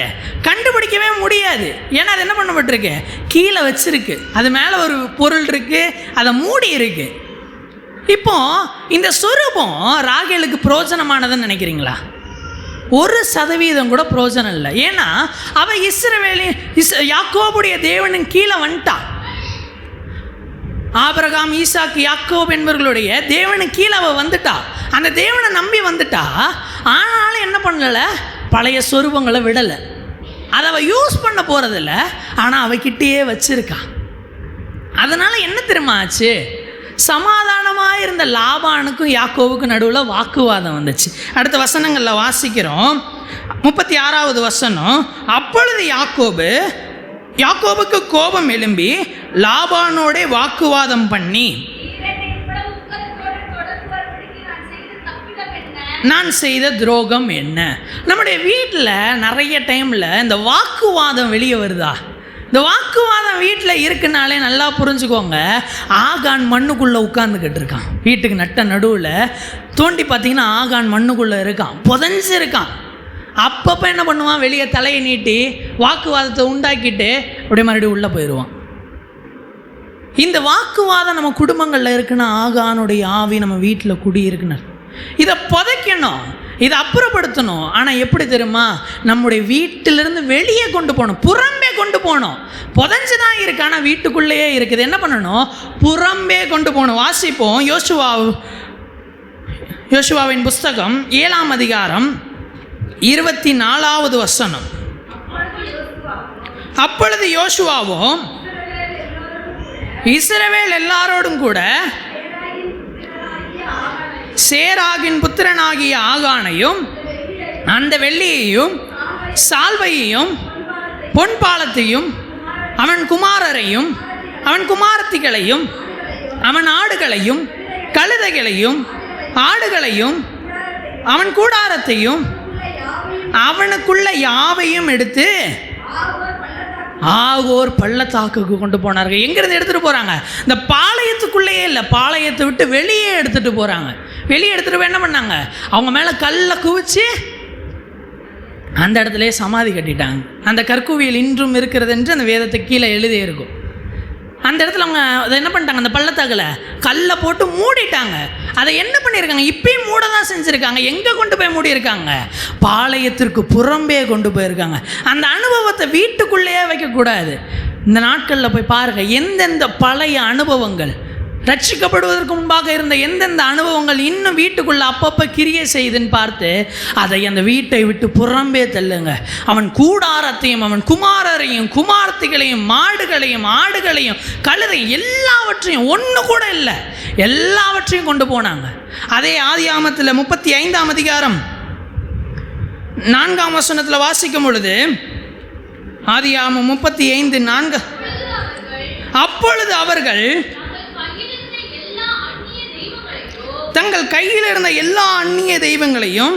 கண்டுபிடிக்கவே முடியாது. ஏன்னா அது என்ன பண்ணப்பட்டிருக்கு? கீழே வச்சிருக்கு. அது மேலே ஒரு பொருள் இருக்குது, அதை மூடி இருக்கு. இப்போ இந்த சொரூபம் ராகேலுக்கு பிரோஜனமானதுன்னு நினைக்கிறீங்களா? 1% கூட பிரோஜனம் இல்லை. ஏன்னா அவ யாக்கோபுடைய தேவனின் கீழே வந்துட்டா. ஆபிரகாம், ஈசாக்கு, யாக்கோப் என்பவர்களுடைய தேவனுக்கு கீழே அவள் வந்துட்டா. அந்த தேவனை நம்பி வந்துட்டா. ஆனாலும் என்ன பண்ணல? பழைய சொரூபங்களை விடலை. அதை அவள் யூஸ் பண்ண போகிறதில்ல, ஆனால் அவகிட்டேயே வச்சிருக்கா. அதனால் என்ன தெரியுமா ஆச்சு? சமாதானமாக இருந்த லாபானுக்கும் யாக்கோவுக்கும் நடுவில் வாக்குவாதம் வந்துச்சு. அடுத்த வசனங்களில் வாசிக்கிறோம். 36வது வசனம். அப்பொழுது யாக்கோபுக்கு கோபம் எழும்பி லாபானோட வாக்குவாதம் பண்ணி, நான் செய்த துரோகம் என்ன? நம்முடைய வீட்டில் நிறைய டைமில் இந்த வாக்குவாதம் வெளியே வருதா? இந்த வாக்குவாதம் வீட்டில் இருக்குனாலே நல்லா புரிஞ்சுக்கோங்க. ஆகான் மண்ணுக்குள்ளே உட்காந்துக்கிட்டு இருக்கான். வீட்டுக்கு நட்ட நடுவில் தோண்டி பார்த்தீங்கன்னா ஆகான் மண்ணுக்குள்ளே இருக்கான், புதஞ்சு இருக்கான். அப்பப்போ என்ன பண்ணுவான்? வெளியே தலையை நீட்டி வாக்குவாதத்தை உண்டாக்கிட்டு அப்படியே மறுபடியும் உள்ளே போயிடுவான். இந்த வாக்குவாதம் நம்ம குடும்பங்களில் இருக்குன்னா ஆகானுடைய ஆவி நம்ம வீட்டில் குடியிருக்குன்னு. இதை புதைக்கணும், இதை அப்புறப்படுத்தணும். ஆனால் எப்படி தெரியுமா? நம்முடைய வீட்டிலிருந்து வெளியே கொண்டு போகணும், புறம்பே கொண்டு போகணும். புதைஞ்சு தான் இருக்கு, ஆனால் வீட்டுக்குள்ளேயே இருக்குது. என்ன பண்ணணும்? புறம்பே கொண்டு போகணும். வாசிப்போம். யோசுவாவின் புஸ்தகம் 7ஆம் அதிகாரம் 24வது வசனம். அப்பொழுது யோசுவாவும் இஸ்ரவேல் எல்லாரோடும் கூட சேராகின் புத்திரனாகிய ஆகானையும் அந்த வெள்ளியையும் சால்வையையும் பொன்பாலத்தையும் அவன் குமாரரையும் அவன் குமாரத்திகளையும் அவன் ஆடுகளையும் கழுதைகளையும் ஆடுகளையும் அவன் கூடாரத்தையும் அவனுக்குள்ள யாவையும் எடுத்து ஆகோர் பள்ளத்தாக்குக்கு கொண்டு போனார்கள். எங்கிருந்து எடுத்துகிட்டு போகிறாங்க? இந்த பாளையத்துக்குள்ளேயே இல்லை, பாளையத்தை விட்டு வெளியே எடுத்துகிட்டு போகிறாங்க. வெளியே எடுத்துகிட்டு போய் என்ன பண்ணாங்க? அவங்க மேலே கல்லை குவிச்சு அந்த இடத்துல சமாதி கட்டிட்டாங்க. அந்த கற்குவியல் இன்றும் இருக்கிறது என்று அந்த வேதத்தை கீழே எழுதி இருக்கும். அந்த இடத்துல அவங்க அதை என்ன பண்ணிட்டாங்க? அந்த பள்ளத்தாக்கில் கல்லை போட்டு மூடிட்டாங்க. அதை என்ன பண்ணியிருக்காங்க? இப்பயும் மூட தான் செஞ்சுருக்காங்க. எங்கே கொண்டு போய் மூடியிருக்காங்க? பாளையத்திற்கு புறம்பே கொண்டு போயிருக்காங்க. அந்த அனுபவத்தை வீட்டுக்குள்ளேயே வைக்கக்கூடாது. இந்த நாட்களில் போய் பாருங்கள், எந்தெந்த பழைய அனுபவங்கள், ரட்சிக்கப்படுவதற்கு முன்பாக இருந்த எந்தெந்த அனுபவங்கள் இன்னும் வீட்டுக்குள்ளே அப்பப்போ கிரியை செய்துன்னு பார்த்து அதை அந்த வீட்டை விட்டு புறம்பே தள்ளுங்க. அவன் கூடாரத்தையும் அவன் குமாரரையும் குமார்த்திகளையும் மாடுகளையும் ஆடுகளையும் கழுதை எல்லாவற்றையும், ஒன்று கூட இல்லை, எல்லாவற்றையும் கொண்டு போனாங்க. அதே ஆதியாகமத்தில் 35ஆம் அதிகாரம் 4ஆம் வசனத்தில் வாசிக்கும் பொழுது, ஆதியாகமம் 35:4, அப்பொழுது அவர்கள் தங்கள் கையில் இருந்த எல்லா அந்நிய தெய்வங்களையும்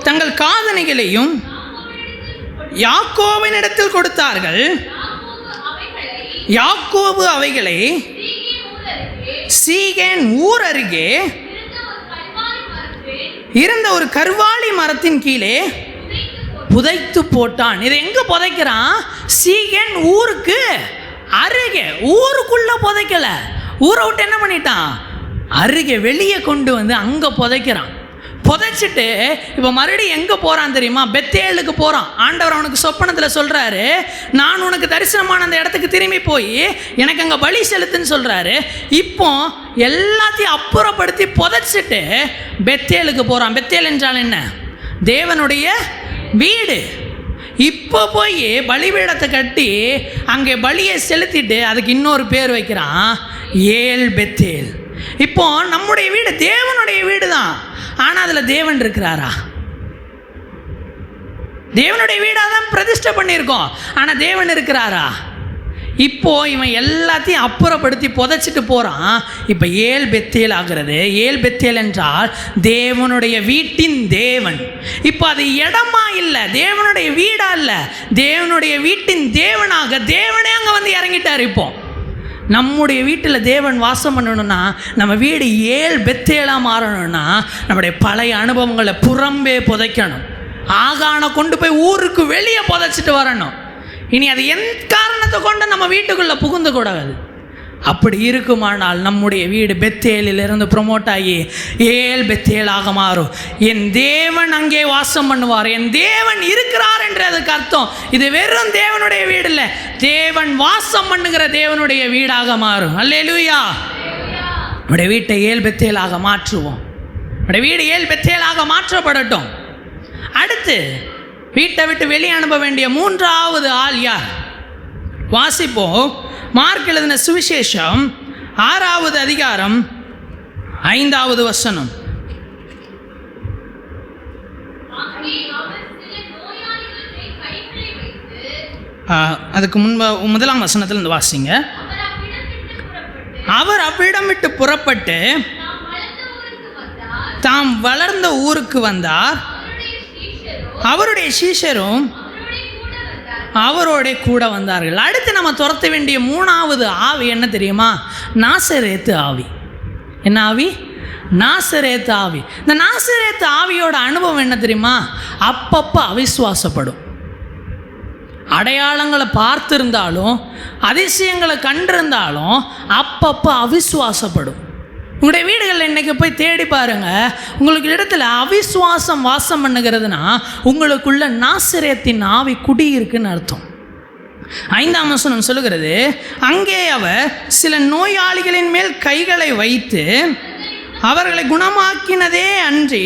தங்கள் காதணிகளையும் யாக்கோபினிடத்தில் கொடுத்தார்கள். யாக்கோபு அவைகளை சீகேன் ஊர் அருகே இருந்த ஒரு கர்வாலி மரத்தின் கீழே புதைத்து போட்டான். இதை எங்க புதைக்கிறான்? சீகேன் ஊருக்கு அருகே, ஊருக்குள்ள புதைக்கல. ஊரை விட்டு என்ன பண்ணிட்டான்? அருகே வெளியே கொண்டு வந்து அங்கே புதைக்கிறான். புதைச்சிட்டு இப்போ மறுபடியும் எங்கே போகிறான் தெரியுமா? பெத்தேலுக்கு போகிறான். ஆண்டவர் அவனுக்கு சொப்பனத்தில் சொல்கிறாரு, நான் உனக்கு தரிசனமான அந்த இடத்துக்கு திரும்பி போய் எனக்கு அங்கே பலி செலுத்துன்னு சொல்கிறாரு. இப்போ எல்லாத்தையும் அப்புறப்படுத்தி புதைச்சிட்டு பெத்தேலுக்கு போகிறான். பெத்தேல் என்றால் என்ன? தேவனுடைய வீடு. இப்போ போய் பலிபீடத்தை கட்டி அங்கே பலியை செலுத்திட்டு அதுக்கு இன்னொரு பேர் வைக்கிறான், ஏல் பெத்தேல். இப்போ நம்முடைய வீடு தேவனுடைய வீடு தான், ஆனால் அதில் தேவன் இருக்கிறாரா? தேவனுடைய வீடாக தான் பிரதிஷ்டை பண்ணியிருக்கோம், ஆனால் தேவன் இருக்கிறாரா? இப்போ இவன் எல்லாத்தையும் அப்புறப்படுத்தி புதைச்சிட்டு போகிறான். இப்போ ஏல் பெத்தேல் ஆகிறது. ஏல் பெத்தேல் என்றால் தேவனுடைய வீட்டின் தேவன். இப்போ அது இடமா இல்லை, தேவனுடைய வீடா இல்லை, தேவனுடைய வீட்டின் தேவனாக தேவனே அங்கே வந்து இறங்கிட்டார். இப்போ நம்முடைய வீட்டில் தேவன் வாசம் பண்ணணும்னா, நம்ம வீடு ஏல் பெத்தேலாக மாறணும்னா நம்முடைய பழைய அனுபவங்களை புறம்பே புதைக்கணும். ஆகானை கொண்டு போய் ஊருக்கு வெளியே புதைச்சிட்டு வரணும். இனி அது எந்த காரணத்தை கொண்டு நம்ம வீட்டுக்குள்ளே புகுந்து கூடாது. அப்படி இருக்குமானால் நம்முடைய வீடு பெத்தேலிலிருந்து ப்ரொமோட் ஆகி ஏல் பெத்தேலாக மாறும். என் தேவன் அங்கே வாசம் பண்ணுவார், என் தேவன் இருக்கிறார் என்று அதுக்கு அர்த்தம். இது வெறும் தேவனுடைய வீடு இல்லை, தேவன் வாசம் பண்ணுகிற தேவனுடைய வீடாக மாறும். அல்லேலூயா. நம்முடைய வீட்டை ஏல் பெத்தேலாக மாற்றுவோம். நம்முடைய வீடு ஏல் பெத்தேலாக மாற்றப்படட்டும். அடுத்து வீட்டை விட்டு வெளியே அனுப்ப வேண்டிய 3வது ஆள் யார்? வாசிப்போம். மார்க் எழுதின சுவிசேஷம் 6வது அதிகாரம் 5வது வசனம். அதுக்கு முன்பு 1ஆம் வசனத்தில் இருந்து வாசிங்க. அவர் அவ்விடம் விட்டு புறப்பட்டு தாம் வளர்ந்த ஊருக்கு வந்தார். அவருடைய சீஷரும் அவரோட கூட வந்தார்கள். அடுத்து நம்ம துரத்த வேண்டிய மூணாவது ஆவி என்ன தெரியுமா? நாசரேத்து ஆவி. என்ன ஆவி? நாசரேத்து ஆவி. இந்த நாசரேத்து ஆவியோட அனுபவம் என்ன தெரியுமா? அப்பப்போ அவிசுவாசப்படும். அடையாளங்களை பார்த்திருந்தாலும் அதிசயங்களை கண்டிருந்தாலும் அப்பப்போ அவிசுவாசப்படும். உங்களுடைய வீடுகளில் இன்றைக்கி போய் தேடி பாருங்கள். உங்களுக்கு இடத்துல அவிசுவாசம் வாசம் பண்ணுகிறதுனா உங்களுக்குள்ள நாசரேத்தின் ஆவி குடியிருக்குன்னு அர்த்தம். 5ஆம் வசனம் சொல்லுகிறது, அங்கே அவர் சில நோயாளிகளின் மேல் கைகளை வைத்து அவர்களை குணமாக்கினதே அன்றி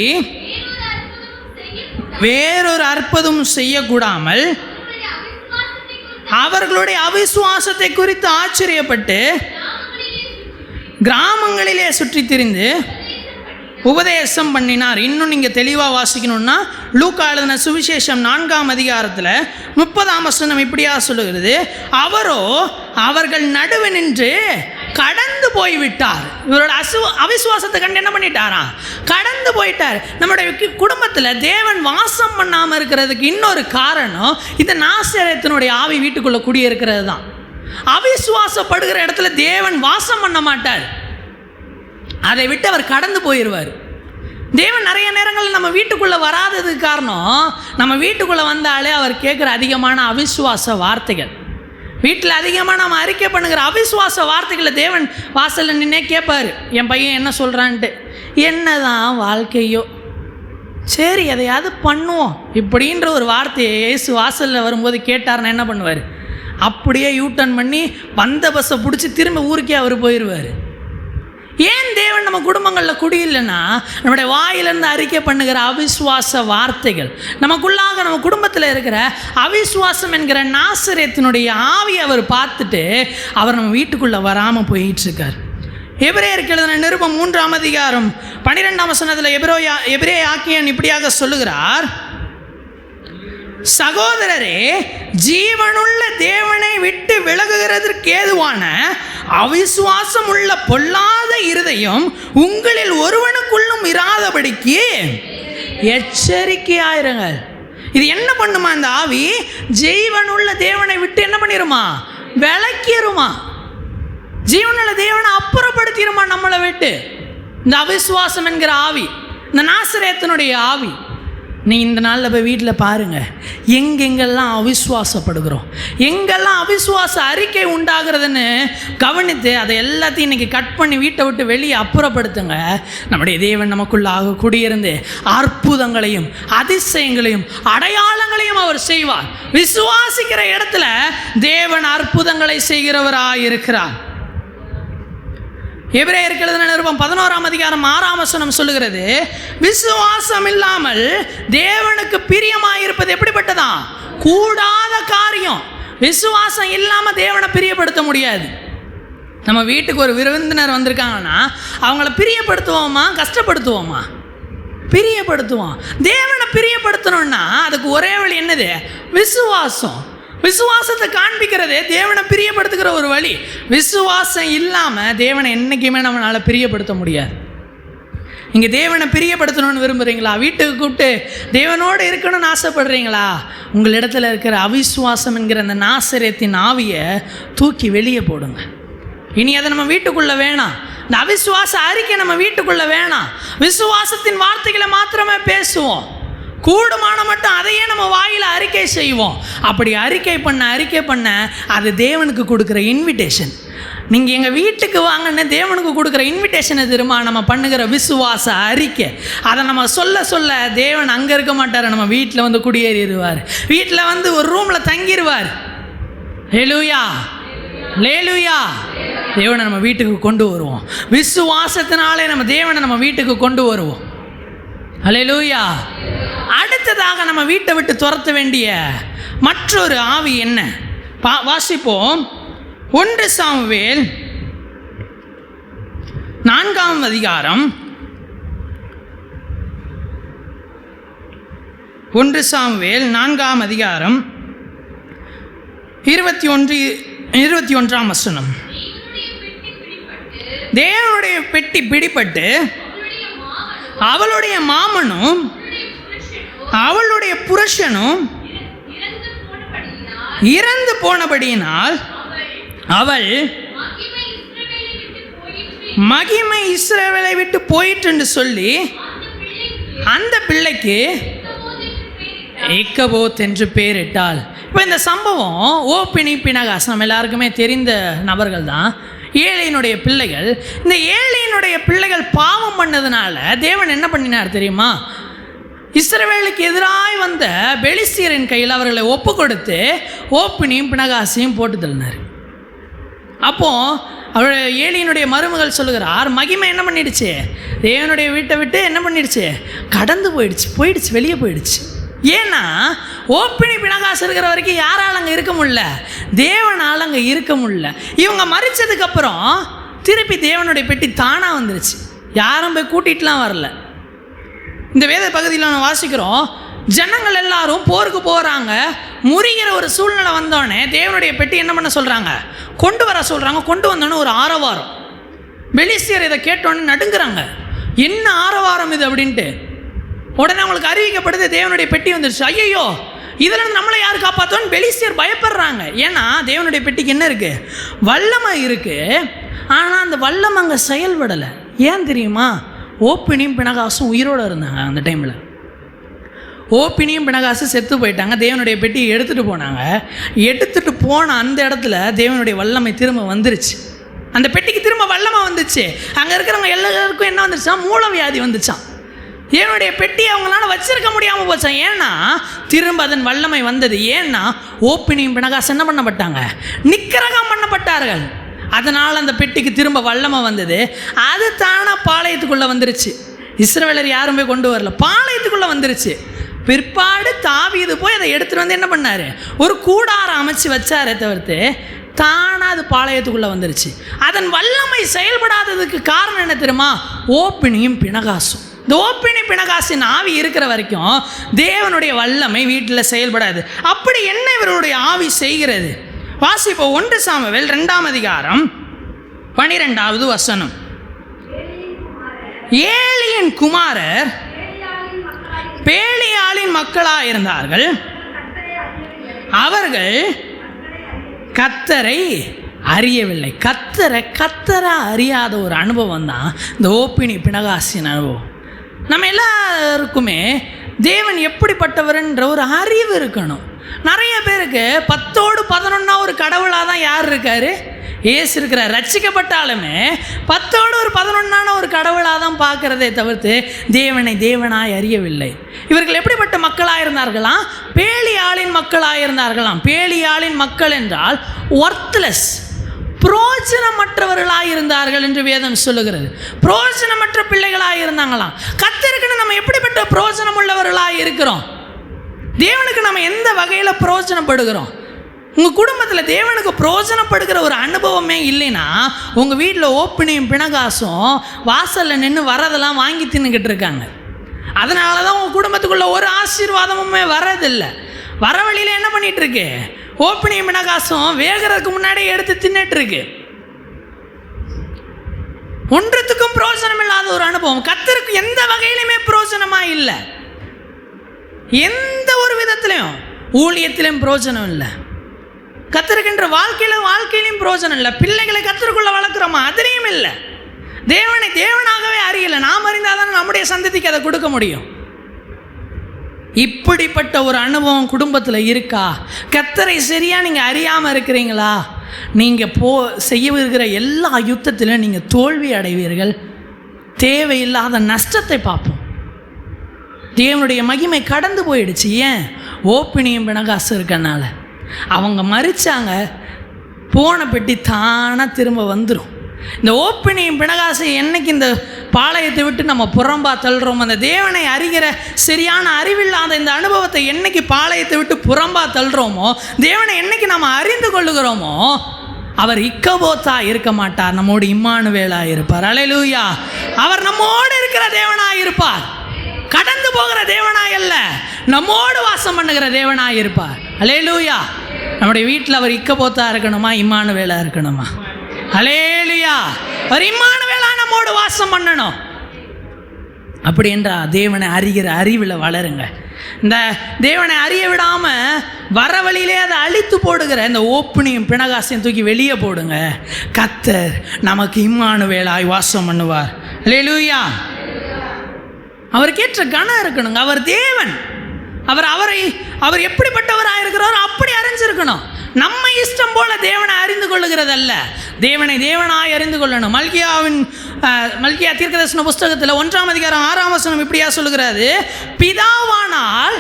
வேறொரு அற்புதம் செய்யக்கூடாமல் அவர்களுடைய அவிசுவாசத்தை குறித்து ஆச்சரியப்பட்டு கிராமங்களிலே சுற்றி திரிந்து உபதேசம் பண்ணினார். இன்னும் நீங்கள் தெளிவாக வாசிக்கணும்னா லூக்கா எழுதின சுவிசேஷம் 4ஆம் அதிகாரத்தில் 30ஆம் வசனம் இப்படியா சொல்லுகிறது, அவரோ அவர்கள் நடுவே நின்று கடந்து போய்விட்டார். இவரோட அவிசுவாசத்தை கண்டு என்ன பண்ணிட்டாரா? கடந்து போயிட்டார். நம்முடைய குடும்பத்தில் தேவன் வாசம் பண்ணாமல் இருக்கிறதுக்கு இன்னொரு காரணம் இந்த நாசரேத்தினுடைய ஆவி வீட்டுக்குள்ளே குடியிருக்கிறது தான். அவிசுவாசப்படுகிற இடத்துல தேவன் வாசம் பண்ண மாட்டார். அதை விட்டு அவர் கடந்து போயிடுவார். தேவன் நிறைய நேரங்களில் நம்ம வீட்டுக்குள்ளே வராததுக்கு காரணம், நம்ம வீட்டுக்குள்ளே வந்தாலே அவர் கேட்குற அதிகமான அவிசுவாச வார்த்தைகள். வீட்டில் அதிகமாக நம்ம அறிக்கை பண்ணுகிற அவிசுவாச வார்த்தைகளை தேவன் வாசலில் நின்னே கேட்பார், என் பையன் என்ன சொல்கிறான்ட்டு. என்னதான் வாழ்க்கையோ, சரி எதையாவது பண்ணுவோம் இப்படின்ற ஒரு வார்த்தையை இயேசு வாசலில் வரும்போது கேட்டார்னா என்ன பண்ணுவார்? அப்படியே யூட்டர்ன் பண்ணி வந்த பஸ்ஸை பிடிச்சி திரும்ப ஊருக்கே அவர் போயிடுவார். ஏன் தேவன் நம்ம குடும்பங்களில் குடியில்லைன்னா நம்முடைய வாயிலிருந்து அறிக்கை பண்ணுகிற அவிசுவாச வார்த்தைகள், நமக்குள்ளாக நம்ம குடும்பத்தில் இருக்கிற அவிசுவாசம் என்கிற நாசரேத்தினுடைய ஆவியை அவர் பார்த்துட்டு அவர் நம்ம வீட்டுக்குள்ளே வராமல் போயிட்டுருக்கார். எபிரேயருக்கு எழுதின நிருபம் 3ஆம் அதிகாரம் 12ஆம் வசனத்தில் எபிரேய ஆக்கியன் இப்படியாக சொல்லுகிறார், சகோதரரே, ஜீவனுள்ள தேவனை விட்டு விலகுகிறதற்கு ஏதுவான அவிசுவாசம் உள்ள பொல்லாத இருதயம் உங்களில் ஒருவனுக்குள்ளும் இராதபடிக்கு எச்சரிக்கையாயிருங்கள். இது என்ன பண்ணுமா? இந்த ஆவி ஜீவனுள்ள தேவனை விட்டு என்ன பண்ணிருமா? விலக்கிருமா. ஜீவனுள்ள தேவனை அப்புறப்படுத்திடுமா நம்மளை விட்டு. இந்த அவிசுவாசம் என்கிற ஆவி, இந்த நாசரேத்தினுடைய ஆவி. நீ இந்த நாளில் போய் வீட்டில் பாருங்கள், எங்கெங்கெல்லாம் அவிசுவாசப்படுகிறோம், எங்கெல்லாம் அவிசுவாச அறிக்கை உண்டாகிறதுன்னு கவனித்து அதை எல்லாத்தையும் இன்றைக்கி கட் பண்ணி வீட்டை விட்டு வெளியே அப்புறப்படுத்துங்க. நம்முடைய தேவன் நமக்குள்ளாக குடியிருந்து அற்புதங்களையும் அதிசயங்களையும் அடையாளங்களையும் அவர் செய்வார். விசுவாசிக்கிற இடத்துல தேவன் அற்புதங்களை செய்கிறவராக இருக்கிறார். எபிரேயருக்கு எழுதின நிருபம் 11ஆம் அதிகாரம் 6ஆம் வசனம் சொல்லுகிறது, விசுவாசம் இல்லாமல் தேவனுக்கு பிரியமாயிருப்பது எப்படிப்பட்டதா? கூடாத காரியம். விசுவாசம் இல்லாமல் தேவனை பிரியப்படுத்த முடியாது. நம்ம வீட்டுக்கு ஒரு விருந்தினர் வந்திருக்காங்கன்னா அவங்கள பிரியப்படுத்துவோமா கஷ்டப்படுத்துவோமா? பிரியப்படுத்துவோம். தேவனை பிரியப்படுத்தணும்னா அதுக்கு ஒரே வழி என்னது? விசுவாசம். விசுவாசத்தை காண்பிக்கிறதே தேவனை பிரியப்படுத்துகிற ஒரு வழி. விசுவாசம் இல்லாமல் தேவனை என்றைக்குமே நம்மளால் பிரியப்படுத்த முடியாது. இங்கே தேவனை பிரியப்படுத்தணும்னு விரும்புகிறீங்களா? வீட்டுக்கு கூப்பிட்டு தேவனோடு இருக்கணும்னு ஆசைப்படுறீங்களா? உங்களிடத்தில் இருக்கிற அவிசுவாசம் என்கிற அந்த நாசரேத்தின் ஆவியை தூக்கி வெளியே போடுங்க. இனி அதை நம்ம வீட்டுக்குள்ளே வேணாம். இந்த அவிசுவாச அறிக்கை நம்ம வீட்டுக்குள்ளே வேணாம். விசுவாசத்தின் வார்த்தைகளை மாத்திரமே பேசுவோம். கூடுமான மட்டும் அதையே நம்ம வாயில் அறிக்கை செய்வோம். அப்படி அறிக்கை பண்ண அது தேவனுக்கு கொடுக்குற இன்விடேஷன். நீங்கள் எங்கள் வீட்டுக்கு வாங்கன்னு தேவனுக்கு கொடுக்குற இன்விடேஷனை தெரியுமா? நம்ம பண்ணுகிற விசுவாச அறிக்கை. அதை நம்ம சொல்ல தேவன் அங்கே இருக்க மாட்டார், நம்ம வீட்டில் வந்து குடியேறிடுவார். வீட்டில் வந்து ஒரு ரூமில் தங்கிடுவார். ஹல்லேலூயா, ஹல்லேலூயா. தேவனை நம்ம வீட்டுக்கு கொண்டு வருவோம். விசுவாசத்தினாலே நம்ம தேவனை நம்ம வீட்டுக்கு கொண்டு வருவோம். ஹல்லேலூயா. அடுத்ததாக நம்ம வீட்டை விட்டு துரத்த வேண்டிய மற்றொரு ஆவி என்ன? வாசிப்போம். 1 சாமுவேல் 4ஆம் அதிகாரம் 1 சாமுவேல் 4ஆம் அதிகாரம் 21ஆம் வசனம். தேவனுடைய பெட்டி பிடிபட்டு அவளுடைய மாமனும் அவளுடைய புருஷனும் இறந்து போனபடியினால் அவள் மகிமை இஸ்ரவேலை விட்டு போயிட்டு என்று சொல்லி அந்த பிள்ளைக்கு இக்கபோத் என்று பெயரிட்டாள். இப்போ இந்த சம்பவம் ஓபினி பினகாஸ் நம்ம எல்லாருக்குமே தெரிந்த நபர்கள் தான், ஏழையினுடைய பிள்ளைகள். இந்த ஏழையினுடைய பிள்ளைகள் பாவம் பண்ணதுனால தேவன் என்ன பண்ணினார் தெரியுமா? இஸ்ரவேலுக்கு எதிராக வந்த பெலிஸ்தியரின் கையில் அவர்களை ஒப்பு கொடுத்து ஓப்பினியும் பினகாசையும் போட்டு தள்ளினார். அப்போது அவர் ஏழையினுடைய மருமகள் சொல்லுகிறார், மகிமை என்ன பண்ணிடுச்சு? தேவனுடைய வீட்டை விட்டு என்ன பண்ணிடுச்சு? கடந்து போயிடுச்சு, வெளியே போயிடுச்சு. ஏன்னா ஓப்பினி பினகாஸ் இருக்கிற வரைக்கும் யாரால் அங்கே இருக்க முடியல? தேவனால் அங்கே இருக்க முடியல. இவங்க மறிச்சதுக்கப்புறம் திருப்பி தேவனுடைய பெட்டி தானாக வந்துருச்சு, யாரும் போய் கூட்டிகிட்டுலாம் வரல. இந்த வேத பகுதியில் நம்ம வாசிக்கிறோம், ஜனங்கள் எல்லாரும் போருக்கு போகிறாங்க, முறிகிற ஒரு சூழ்நிலை வந்தோடனே தேவனுடைய பெட்டி என்ன பண்ண சொல்கிறாங்க? கொண்டு வர சொல்கிறாங்க. கொண்டு வந்தோடனே ஒரு ஆரவாரம். பெலிஸ்தியர் இதை கேட்டோன்னே நடுங்குறாங்க, என்ன ஆரவாரம் இது அப்படின்ட்டு. உடனே அவங்களுக்கு அறிவிக்கப்படுது தேவனுடைய பெட்டி வந்துருச்சு. ஐயோ, இதில் நம்மளை யார் காப்பாற்றோன்னு பெலிஸ்தியர் பயப்படுறாங்க. ஏன்னா தேவனுடைய பெட்டிக்கு என்ன இருக்குது? வல்லமை இருக்குது. ஆனால் அந்த வல்லமை அங்கே செயல்படலை. ஏன் தெரியுமா? ஓப்பினியும் பினகாசும் உயிரோடு இருந்தாங்க அந்த டைமில். ஓப்பினியும் பினகாசும் செத்து போயிட்டாங்க. தேவனுடைய பெட்டியை எடுத்துகிட்டு போனாங்க. எடுத்துகிட்டு போன அந்த இடத்துல தேவனுடைய வல்லமை திரும்ப வந்துருச்சு. அந்த பெட்டிக்கு திரும்ப வல்லமை வந்துச்சு. அங்கே இருக்கிறவங்க எல்லாருக்கும் என்ன வந்துருச்சா? மூலவியாதி வந்துச்சான். தேவனுடைய பெட்டியை அவங்களால வச்சிருக்க முடியாமல் போச்சான். ஏன்னா திரும்ப அதன் வல்லமை வந்தது. ஏன்னா ஓப்பினியும் பினகாசும் என்ன பண்ணப்பட்டாங்க? நிக்கிரகம் பண்ணப்பட்டார்கள். அதனால் அந்த பெட்டிக்கு திரும்ப வல்லமை வந்தது. அது தானாக பாளையத்துக்குள்ளே வந்துருச்சு. இஸ்ரவேலர் யாரும் போய் கொண்டு வரல, பாளையத்துக்குள்ளே வந்துருச்சு. பிற்பாடு தாவீது போய் அதை எடுத்துகிட்டு வந்து என்ன பண்ணார்? ஒரு கூடாரம் அமைச்சு வச்சாரே தவிர்த்து தானாக அது பாளையத்துக்குள்ளே வந்துருச்சு. அதன் வல்லமை செயல்படாததுக்கு காரணம் என்ன தெரியுமா? ஓப்பினியும் பினகாசும். இந்த ஓப்பினி பினகாசின் ஆவி இருக்கிற வரைக்கும் தேவனுடைய வல்லமை வீட்டில் செயல்படாது. அப்படி என்ன இவருடைய ஆவி செய்கிறது? வாசிப்போம். 1 சாமுவேல் 2ஆம் அதிகாரம் 12வது வசனம். ஏலியின் குமாரர் பேலியாளின் மக்களாக இருந்தார்கள். அவர்கள் கர்த்தரை அறியவில்லை. கர்த்தரை அறியாத ஒரு அனுபவம் தான் இந்த ஓப்பினி பினகாசின் அனுபவம். நம்ம எல்லாருக்குமே தேவன் எப்படிப்பட்டவர்ன்ற ஒரு அறிவு இருக்கணும். நிறைய பேருக்கு 10ஓடு 11 ஒரு கடவுளாக தான் யார் இருக்கார்? ஏசு இருக்கிறார். ரட்சிக்கப்பட்டாலுமே 10ஓடு 11 ஒரு கடவுளாக தான் பார்க்குறதே தவிர்த்து தேவனை தேவனாய் அறியவில்லை. இவர்கள் எப்படிப்பட்ட மக்களாக இருந்தார்களாம்? பேலியாளின் மக்களாக இருந்தார்களாம். பேலியாளின் மக்கள் என்றால் ஒர்த்லெஸ், புரோஜனமற்றவர்களாக இருந்தார்கள் என்று வேதம் சொல்லுகிறது. புரோஜனமற்ற பிள்ளைகளாக இருந்தாங்களாம். கர்த்தருக்கு நம்ம எப்படிப்பட்ட புரோஜனம் உள்ளவர்களாக இருக்கிறோம்? தேவனுக்கு நம்ம எந்த வகையில் பிரயோஜனப்படுகிறோம்? உங்கள் குடும்பத்தில் தேவனுக்கு பிரயோஜனப்படுகிற ஒரு அனுபவமே இல்லைன்னா உங்கள் வீட்டில் ஓப்பினியும் பினகாசும் வாசலில் நின்று வரதெல்லாம் வாங்கி தின்னுக்கிட்டு இருக்காங்க. அதனால தான் உங்கள் குடும்பத்துக்குள்ளே ஒரு ஆசீர்வாதமுமே வரதில்லை. வர வழியில் என்ன பண்ணிகிட்டு இருக்கு? ஓப்பினியும் பினகாசும் வேகிறதுக்கு முன்னாடியே எடுத்து தின்னுட்டு இருக்கு. ஒன்றத்துக்கும் பிரயோஜனம் இல்லாத ஒரு அனுபவம். கர்த்தருக்கு எந்த வகையிலுமே பிரயோஜனமாக இல்லை. எந்த ஒரு விதத்திலையும் ஊழியத்திலையும் பிரயோஜனம் இல்லை. கர்த்தருக்கின்ற வாழ்க்கையிலும் பிரயோஜனம் இல்லை. பிள்ளைகளை கர்த்தருக்குள்ள வளர்க்குறோமா? அதுலேயும் இல்லை. தேவனை தேவனாகவே அறியலை. நாம் அறிந்தால் தான் நம்முடைய சந்ததிக்கு அதை கொடுக்க முடியும். இப்படிப்பட்ட ஒரு அனுபவம் குடும்பத்தில் இருக்கா? கர்த்தரை சரியாக நீங்கள் அறியாமல் இருக்கிறீங்களா? நீங்கள் செய்ய இருக்கிற எல்லா யுத்தத்திலும் நீங்கள் தோல்வி அடைவீர்கள். தேவையில்லாத நஷ்டத்தை பார்ப்போம். தேவனுடைய மகிமை கடந்து போயிடுச்சு. ஏன்? ஓப்பினியும் பினகாசு இருக்கனால. அவங்க மறிச்சாங்க, போன பெட்டி தானாக திரும்ப வந்துடும். இந்த ஓப்பினியும் பினகாசை என்னைக்கு இந்த பாளையத்தை விட்டு நம்ம புறம்பா தள்ளுறோமோ, அந்த தேவனை அறிகிற சரியான அறிவில்லாத இந்த அனுபவத்தை என்னைக்கு பாளையத்தை விட்டு புறம்பா தள்ளுறோமோ, தேவனை என்னைக்கு நம்ம அறிந்து கொள்ளுகிறோமோ, அவர் இக்கபோத்தா இருக்க மாட்டார், நம்மோடு இம்மானுவேலாக இருப்பார். அல்லேலூயா. அவர் நம்மோடு இருக்கிற தேவனாக இருப்பார். கடந்து போகிற தேவனாய் அல்ல, நம்மோடு வாசம் பண்ணுகிற தேவனாய் இருப்பார். அல்லேலூயா. நம்முடைய வீட்டில் அவர் இக்கபோத்தா இருக்கணுமா? இம்மானுவேலா இருக்கணுமா? அல்லேலூயா. அவர் இம்மானுவேலா நம்மோடு வாசம் பண்ணணும். அப்படி என்றால் தேவனை அறிகிற அறிவில் வளருங்க. இந்த தேவனை அறிய விடாமல் வர வழியிலே அதை அழித்து போடுகிற இந்த ஓப்பனையும் பிணகாசையும் தூக்கி வெளியே போடுங்க. கர்த்தர் நமக்கு இம்மானுவேலாய் வாசம் பண்ணுவார். அல்லேலூயா. அவருக்கு ஏற்ற கனம் இருக்கணுங்க. அவர் தேவன். அவர் எப்படிப்பட்டவராக இருக்கிறாரோ அப்படி அறிஞ்சிருக்கணும். நம்ம இஷ்டம் போல தேவனை அறிந்து கொள்ளுகிறதல்ல, தேவனை தேவனாய் அறிந்து கொள்ளணும். மல்கியா தீர்க்கதரிசன புஸ்தகத்தில் 1ஆம் அதிகாரம் 6ஆம் வசனம் இப்படியா சொல்லுகிறாரு, பிதாவானால்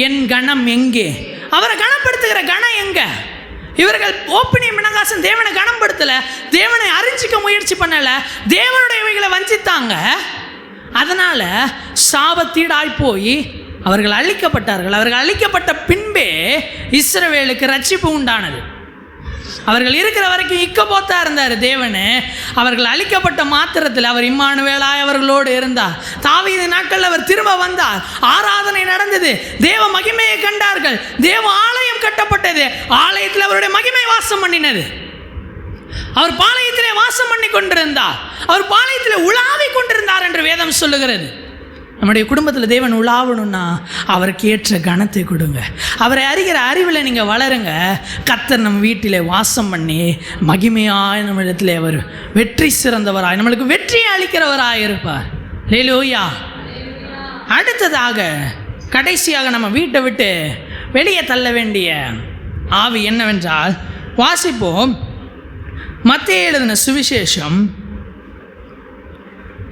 என் கணம் எங்கே? அவரை கனப்படுத்துகிற கணம் எங்க? இவர்கள் ஓப்பனிங் மினகாசன் தேவனை கனப்படுத்தலை, தேவனை அறிஞ்சிக்க முயற்சி பண்ணலை, தேவனுடையவைகளை வஞ்சித்தாங்க. அதனால் சாபத்தீடாய் போய் அவர்கள் அழிக்கப்பட்டார்கள். அவர்கள் அழிக்கப்பட்ட பின்பே இஸ்ரவேலுக்கு ரட்சிப்பு உண்டானது. அவர்கள் இருக்கிற வரைக்கும் இக்கபோத்தா இருந்தார் தேவன். அவர்கள் அழிக்கப்பட்ட மாத்திரத்தில் அவர் இம்மானுவேலாய் அவர்களோடு இருந்தார். தாவீது நாட்கள் அவர் திரும்ப வந்தார். ஆராதனை நடந்தது, தேவ மகிமையை கண்டார்கள், தேவ ஆலயம் கட்டப்பட்டது, ஆலயத்தில் அவருடைய மகிமை வாசம் பண்ணினது. அவர் பாளையத்திலே வாசம் பண்ணி கொண்டிருந்தார், அவர் பாளையத்திலே உலாவி கொண்டிருந்தார் என்று வேதம் சொல்லுகிறது. நம்முடைய குடும்பத்தில் தேவன் உலாவணும்னா அவருக்கு ஏற்ற கனத்தை கொடுங்க. அவரை அறிகிற அறிவில் நீங்கள் வளருங்க. கர்த்தர் நம்ம வீட்டிலே வாசம் பண்ணி மகிமையாய் நம்ம இடத்துல அவர் வெற்றி சிறந்தவராய் நம்மளுக்கு வெற்றியை அளிக்கிறவராய் இருப்பார். அல்லேலூயா. அடுத்ததாக கடைசியாக நம்ம வீட்டை விட்டு வெளியே தள்ள வேண்டிய ஆவி என்னவென்றால், வாசிப்போம். மத்தேயு எழுதின சுவிசேஷம்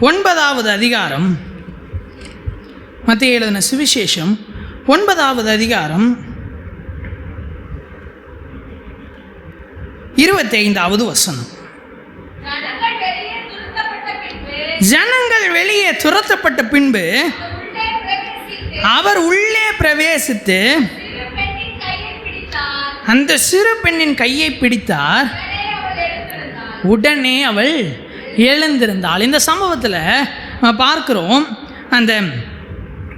9வது அதிகாரம். மத்தேயு எழுதின சுவிசேஷம் 9வது அதிகாரம் 25வது வசனம். ஜனங்கள் வெளியே துரத்தப்பட்ட பின்பு அவர் உள்ளே பிரவேசித்து அந்த சிறு பெண்ணின் கையை பிடித்தார். உடனே அவள் எழுந்திருந்தாள். இந்த சம்பவத்தில் பார்க்கிறோம், அந்த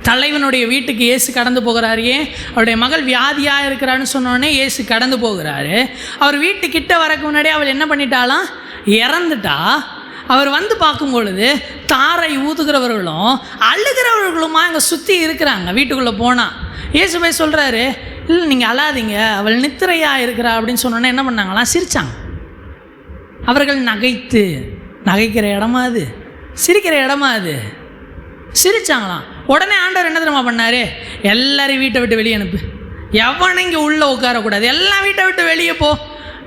தலைவனுடைய வீட்டுக்கு இயேசு கடந்து போகிறாரு. அவருடைய மகள் வியாதியாக இருக்கிறான்னு சொன்னோடனே இயேசு கடந்து போகிறாரு. அவர் வீட்டுக்கிட்ட வரக்கு முன்னாடி அவள் என்ன பண்ணிட்டாலாம், இறந்துட்டா. அவர் வந்து பார்க்கும் பொழுது தாரை ஊதுகிறவர்களும் அழுகிறவர்களுமா அங்கே சுற்றி இருக்கிறாங்க. வீட்டுக்குள்ளே போனால் இயேசு போய் சொல்கிறாரு, இல்லை நீங்கள் அழாதீங்க, அவள் நித்திரையாக இருக்கிறா அப்படின்னு சொன்னோன்னே என்ன பண்ணாங்களாம், சிரித்தாங்க. அவர்கள் நகைக்கிற இடமா அது, சிரிக்கிற இடமா அது, சிரிச்சாங்களாம். உடனே ஆண்டவர் என்ன தெரியுமா பண்ணாரு, எல்லாரையும் வீட்டை விட்டு வெளியே அனுப்பு, எவனும் இங்கே உள்ளே உட்காரக்கூடாது, எல்லாம் வீட்டை விட்டு வெளியே போ.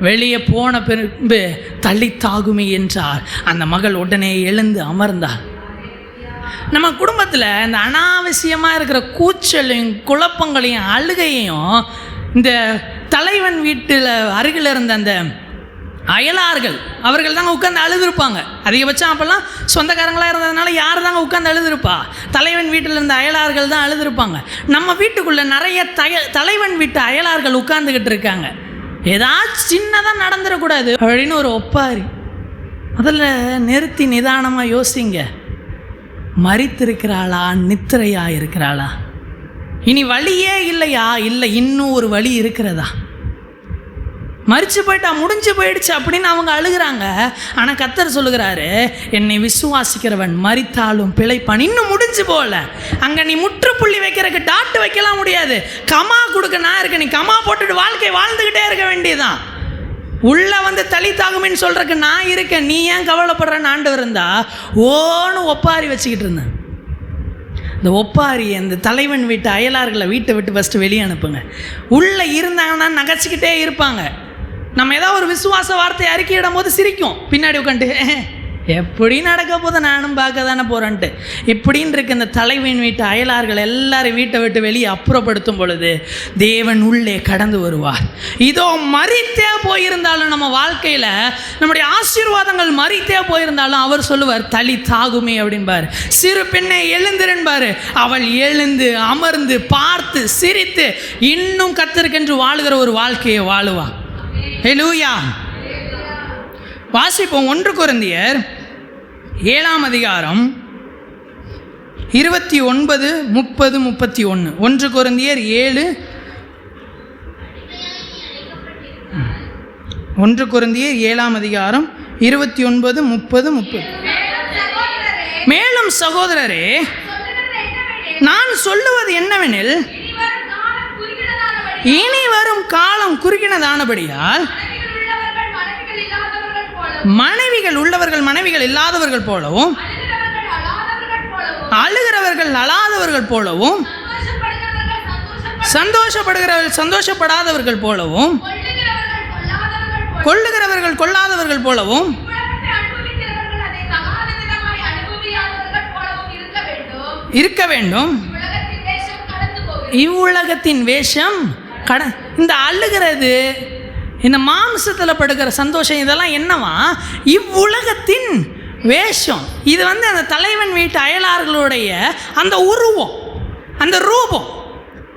வெளியே போன பின்பு தள்ளித்தாகுமே என்றார். அந்த மகள் உடனே எழுந்து அமர்ந்தார். நம்ம குடும்பத்தில் இந்த அனாவசியமாக இருக்கிற கூச்சலையும் குழப்பங்களையும் அழுகையும் இந்த தலைவன் வீட்டில் அருகில் இருந்த அந்த அயலார்கள் அவர்கள் தாங்க உட்காந்து அழுதுருப்பாங்க. அதிகபட்சம் அப்போல்லாம் சொந்தக்காரங்களாக இருந்ததுனால யார் தாங்க உட்காந்து அழுதுருப்பா, தலைவன் வீட்டில் இருந்த அயலார்கள் தான் அழுதுருப்பாங்க. நம்ம வீட்டுக்குள்ளே நிறைய தலைவன் வீட்டு அயலார்கள் உட்கார்ந்துக்கிட்டு இருக்காங்க. ஏதாச்சும் சின்னதாக நடந்துடக்கூடாது அப்படின்னு ஒரு ஒப்பாரி. அதில் நிறுத்தி நிதானமாக யோசிங்க, மரித்திருக்கிறாளா, நித்திரையாக இருக்கிறாளா, இனி வழியே இல்லையா, இல்லை இன்னும் ஒரு வழி இருக்கிறதா, மரிச்சு போயிட்டா, முடிஞ்சு போயிடுச்சு அப்படின்னு அவங்க அழுகிறாங்க. ஆனால் கர்த்தர் சொல்லுகிறாரு, என்னை விசுவாசிக்கிறவன் மரித்தாலும் பிழைப்பான். இன்னும் முடிஞ்சு போகல. அங்கே நீ முற்றுப்புள்ளி வைக்கிறதுக்கு டாட்டு வைக்கலாம் முடியாது. கமா கொடுக்க நான் இருக்க, நீ கமா போட்டுட்டு வாழ்க்கை வாழ்ந்துக்கிட்டே இருக்க வேண்டியதுதான். உள்ளே வந்து தலித்தாகுமின்னு சொல்கிறதுக்கு நான் இருக்கேன், நீ ஏன் கவலைப்படுறேன்னு ஆண்டவர் இருந்தா ஓன்னு ஒப்பாரி வச்சுக்கிட்டு இருந்தேன். இந்த ஒப்பாரி அந்த தலைவன் வீட்டு அயலார்களை வீட்டை விட்டு ஃபஸ்ட்டு வெளியே அனுப்புங்க. உள்ளே இருந்தாங்கன்னா நகைச்சிக்கிட்டே இருப்பாங்க. நம்ம ஏதாவது ஒரு விசுவாச வார்த்தையை அறிக்கையிடும் போது சிரிக்கும், பின்னாடி உட்காந்துட்டு எப்படி நடக்க போது நானும் பார்க்க தானே போகிறேன்ட்டு இப்படின்னு இருக்க இந்த தலைவன் வீட்டு அயலார்கள் எல்லாரும் வீட்டை விட்டு வெளியே அப்புறப்படுத்தும் பொழுது தேவன் உள்ளே கடந்து வருவார். இதோ மரித்தே போயிருந்தாலும் நம்ம வாழ்க்கையில் நம்முடைய ஆசீர்வாதங்கள் மரித்தே போயிருந்தாலும் அவர் சொல்லுவார், தளி தாகுமே அப்படின்பார். சிறு பெண்ணை எழுந்திருன்பார். அவள் எழுந்து அமர்ந்து பார்த்து சிரித்து இன்னும் கர்த்தருக்கென்று வாழுகிற ஒரு வாழ்க்கையை வாழுவான். ஹல்லேலூயா. வாசிப்போம் 1 கொரிந்தியர் 7ஆம் அதிகாரம் 29, 30, 31. 1 கொரிந்தியர் 7, 1 கொரிந்தியர் 7ஆம் அதிகாரம் 29, 30, 30. மேலும் சகோதரரே நான் சொல்லுவது என்னவெனில், இனி வரும் காலம் குறுகினதானபடியால் மனைவிகள் உள்ளவர்கள் மனைவிகள் இல்லாதவர்கள் போலவும், அழுகிறவர்கள் அழாதவர்கள் போலவும், சந்தோஷப்படுகிறவர்கள் சந்தோஷப்படாதவர்கள் போலவும், கொள்ளுகிறவர்கள் கொள்ளாதவர்கள் போலவும், இருக்க வேண்டும். இவ்வுலகத்தின் வேஷம் இந்த அழுகிறது, இந்த மாம்சத்தில் படுகிற சந்தோஷம், இதெல்லாம் என்னவா? இவ்வுலகத்தின் வேஷம். இது அந்த தலைவன் வீட்டு அயலார்களுடைய அந்த உருவம், அந்த ரூபம்.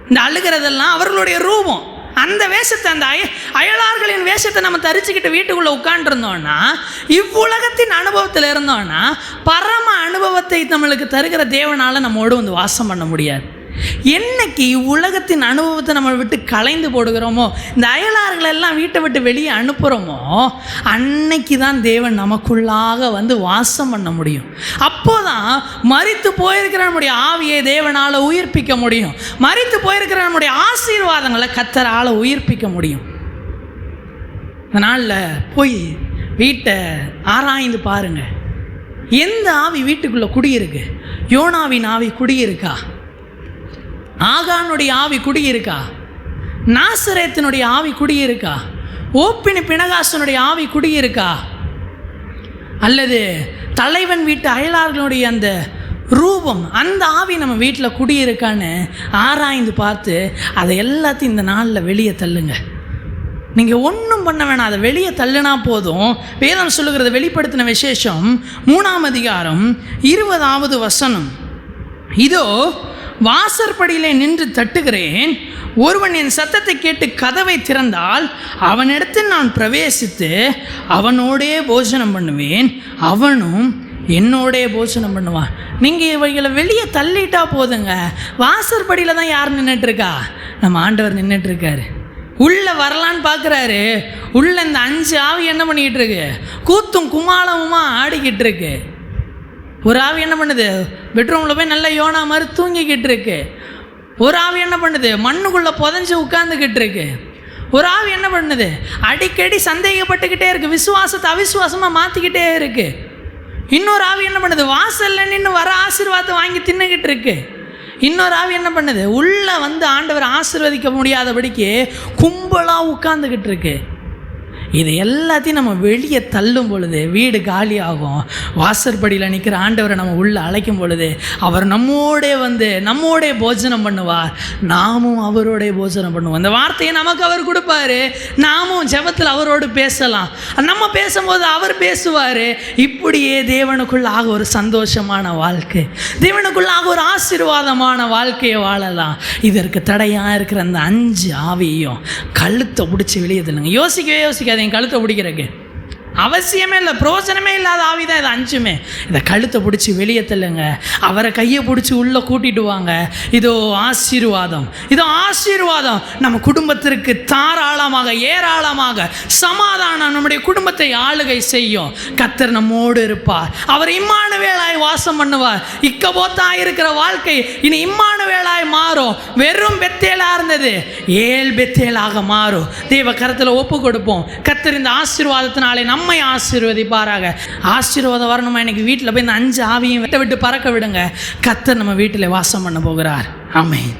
இந்த அழுகிறதெல்லாம் அவர்களுடைய ரூபம். அந்த வேஷத்தை, அந்த அயலார்களின் வேஷத்தை நம்ம தரிச்சுக்கிட்டு வீட்டுக்குள்ளே உட்காண்டிருந்தோன்னா, இவ்வுலகத்தின் அனுபவத்தில் இருந்தோன்னா, பரம அனுபவத்தை நம்மளுக்கு தருகிற தேவனால் நம்மோடு வாசம் பண்ண முடியாது. என்னைக்கு இவ்வுலகத்தின் அனுபவத்தை நம்ம விட்டு கலைந்து போடுகிறோமோ, இந்த அயலார்கள் எல்லாம் வீட்டை விட்டு வெளியே அனுப்புகிறோமோ, அன்னைக்கு தான் தேவன் நமக்குள்ளாக வாசம் பண்ண முடியும். அப்போதான் மரித்து போயிருக்கிற நம்முடைய ஆவியை தேவனால் உயிர்ப்பிக்க முடியும். மரித்து போயிருக்கிற நம்முடைய ஆசீர்வாதங்களை கர்த்தரால் உயிர்ப்பிக்க முடியும். அதனால் போய் வீட்டை ஆராய்ந்து பாருங்க, எந்த ஆவி வீட்டுக்குள்ளே குடியிருக்கு? யோனாவின் ஆவி குடியிருக்கா? ஆகானுடைய ஆவி குடியிருக்கா? நாசரேத்தினுடைய ஆவி குடியிருக்கா? ஓப்பினி பினகாசனுடைய ஆவி குடியிருக்கா? அல்லது தலைவன் வீட்டு அயலார்களுடைய அந்த ரூபம், அந்த ஆவி நம்ம வீட்டில் குடியிருக்கான்னு ஆராய்ந்து பார்த்து அதை எல்லாத்தையும் இந்த நாளில் வெளியே தள்ளுங்க. நீங்கள் ஒன்றும் பண்ண வேணாம், அதை வெளியே தள்ளுனா போதும். வேதம் சொல்லுகிறது, வெளிப்படுத்தின விசேஷம் 3ஆம் அதிகாரம் 20வது வசனம், இதோ வாசற்படியிலே நின்று தட்டுகிறேன், ஒருவன் என் சத்தத்தை கேட்டு கதவை திறந்தால் அவனிடத்தில் நான் பிரவேசித்து அவனோடே போஜனம் பண்ணுவேன், அவனும் என்னோடே போஜனம் பண்ணுவான். நீங்கள் இவைகளை வெளியே தள்ளிட்டா போதுங்க. வாசற்படியில் தான் யார் நின்றுட்டுருக்கா? நம்ம ஆண்டவர் நின்றுட்டுருக்காரு. உள்ளே வரலான்னு பார்க்குறாரு. உள்ளே இந்த 5 ஆவி என்ன பண்ணிக்கிட்டு இருக்கு? கூத்தும் குமாலமுமா ஆடிக்கிட்டு இருக்கு. ஒரு ஆவி என்ன பண்ணுது? பெட்ரூமில் போய் நல்லா யோனா மாதிரி தூங்கிக்கிட்டு இருக்கு. ஒரு ஆவி என்ன பண்ணுது? மண்ணுக்குள்ளே புதஞ்சு உட்காந்துக்கிட்டு இருக்கு. ஒரு ஆவி என்ன பண்ணுது? அடிக்கடி சந்தேகப்பட்டுக்கிட்டே இருக்குது, விசுவாசத்தை அவிசுவாசமாக மாற்றிக்கிட்டே இருக்குது. இன்னொரு ஆவி என்ன பண்ணுது? வாசலில் நின்று வர ஆசீர்வாதத்தை வாங்கி தின்னுக்கிட்டு இருக்கு. இன்னொரு ஆவி என்ன பண்ணுது? உள்ளே ஆண்டவர் ஆசீர்வதிக்க முடியாதபடிக்கு கும்பலாக உட்காந்துக்கிட்டு இருக்கு. இது எல்லாத்தையும் நம்ம வெளியே தள்ளும் பொழுது வீடு காலியாகும். வாசற்படியில் நிற்கிற ஆண்டவரை நம்ம உள்ளே அழைக்கும் பொழுது அவர் நம்மோடே நம்மோடே போஜனம் பண்ணுவார், நாமும் அவரோடைய போஜனம் பண்ணுவோம். அந்த வார்த்தையை நமக்கு அவர் கொடுப்பாரு. நாமும் ஜெபத்தில் அவரோடு பேசலாம். நம்ம பேசும்போது அவர் பேசுவார். இப்படியே தேவனுக்குள்ளாக ஒரு சந்தோஷமான வாழ்க்கை, தேவனுக்குள்ளாக ஒரு ஆசீர்வாதமான வாழ்க்கையை வாழலாம். இதற்கு தடையாக இருக்கிற அந்த 5 ஆவியையும் கழுத்தை பிடிச்சி வெளியே தள்ளுங்க. யோசிக்காது என் கழுத்தை பிடிக்கிறக்கு அவசியமே இல்லை, பிரயோஜனமே இல்லாத ஆவி தான் இது 5மே. இதை கழுத்தை பிடிச்சி வெளியே தள்ளுங்க. அவரை கையை பிடிச்சி உள்ளே கூட்டிட்டு வாங்க. இதோ ஆசீர்வாதம், இதோ ஆசீர்வாதம் நம்ம குடும்பத்திற்கு தாராளமாக ஏராளமாக சமாதானம் நம்முடைய குடும்பத்தை ஆளுகை செய்யும். கர்த்தர் நம்மோடு இருப்பார். அவர் இம்மானுவேலாய் வாசம் பண்ணுவார். இக்கபோத்தா இருக்கிற வாழ்க்கை இனி இம்மானுவேலாய் மாறும். வெறும் பெத்தேலா இருந்தது ஏல் பெத்தேலாக மாறும். தேவ கரத்தில் ஒப்பு கொடுப்போம். கர்த்தர் இந்த ஆசீர்வாதத்தினாலே நம்மை ஆசீர்வதிப்பாராக. ஆசீர்வாதம் வரணுமா? இன்னைக்கு வீட்டில் போய் இந்த 5 ஆவியும் விட்டு பறக்க விடுங்க. கர்த்தர் நம்ம வீட்டில் வாசம் பண்ண போகிறார். ஆமென்.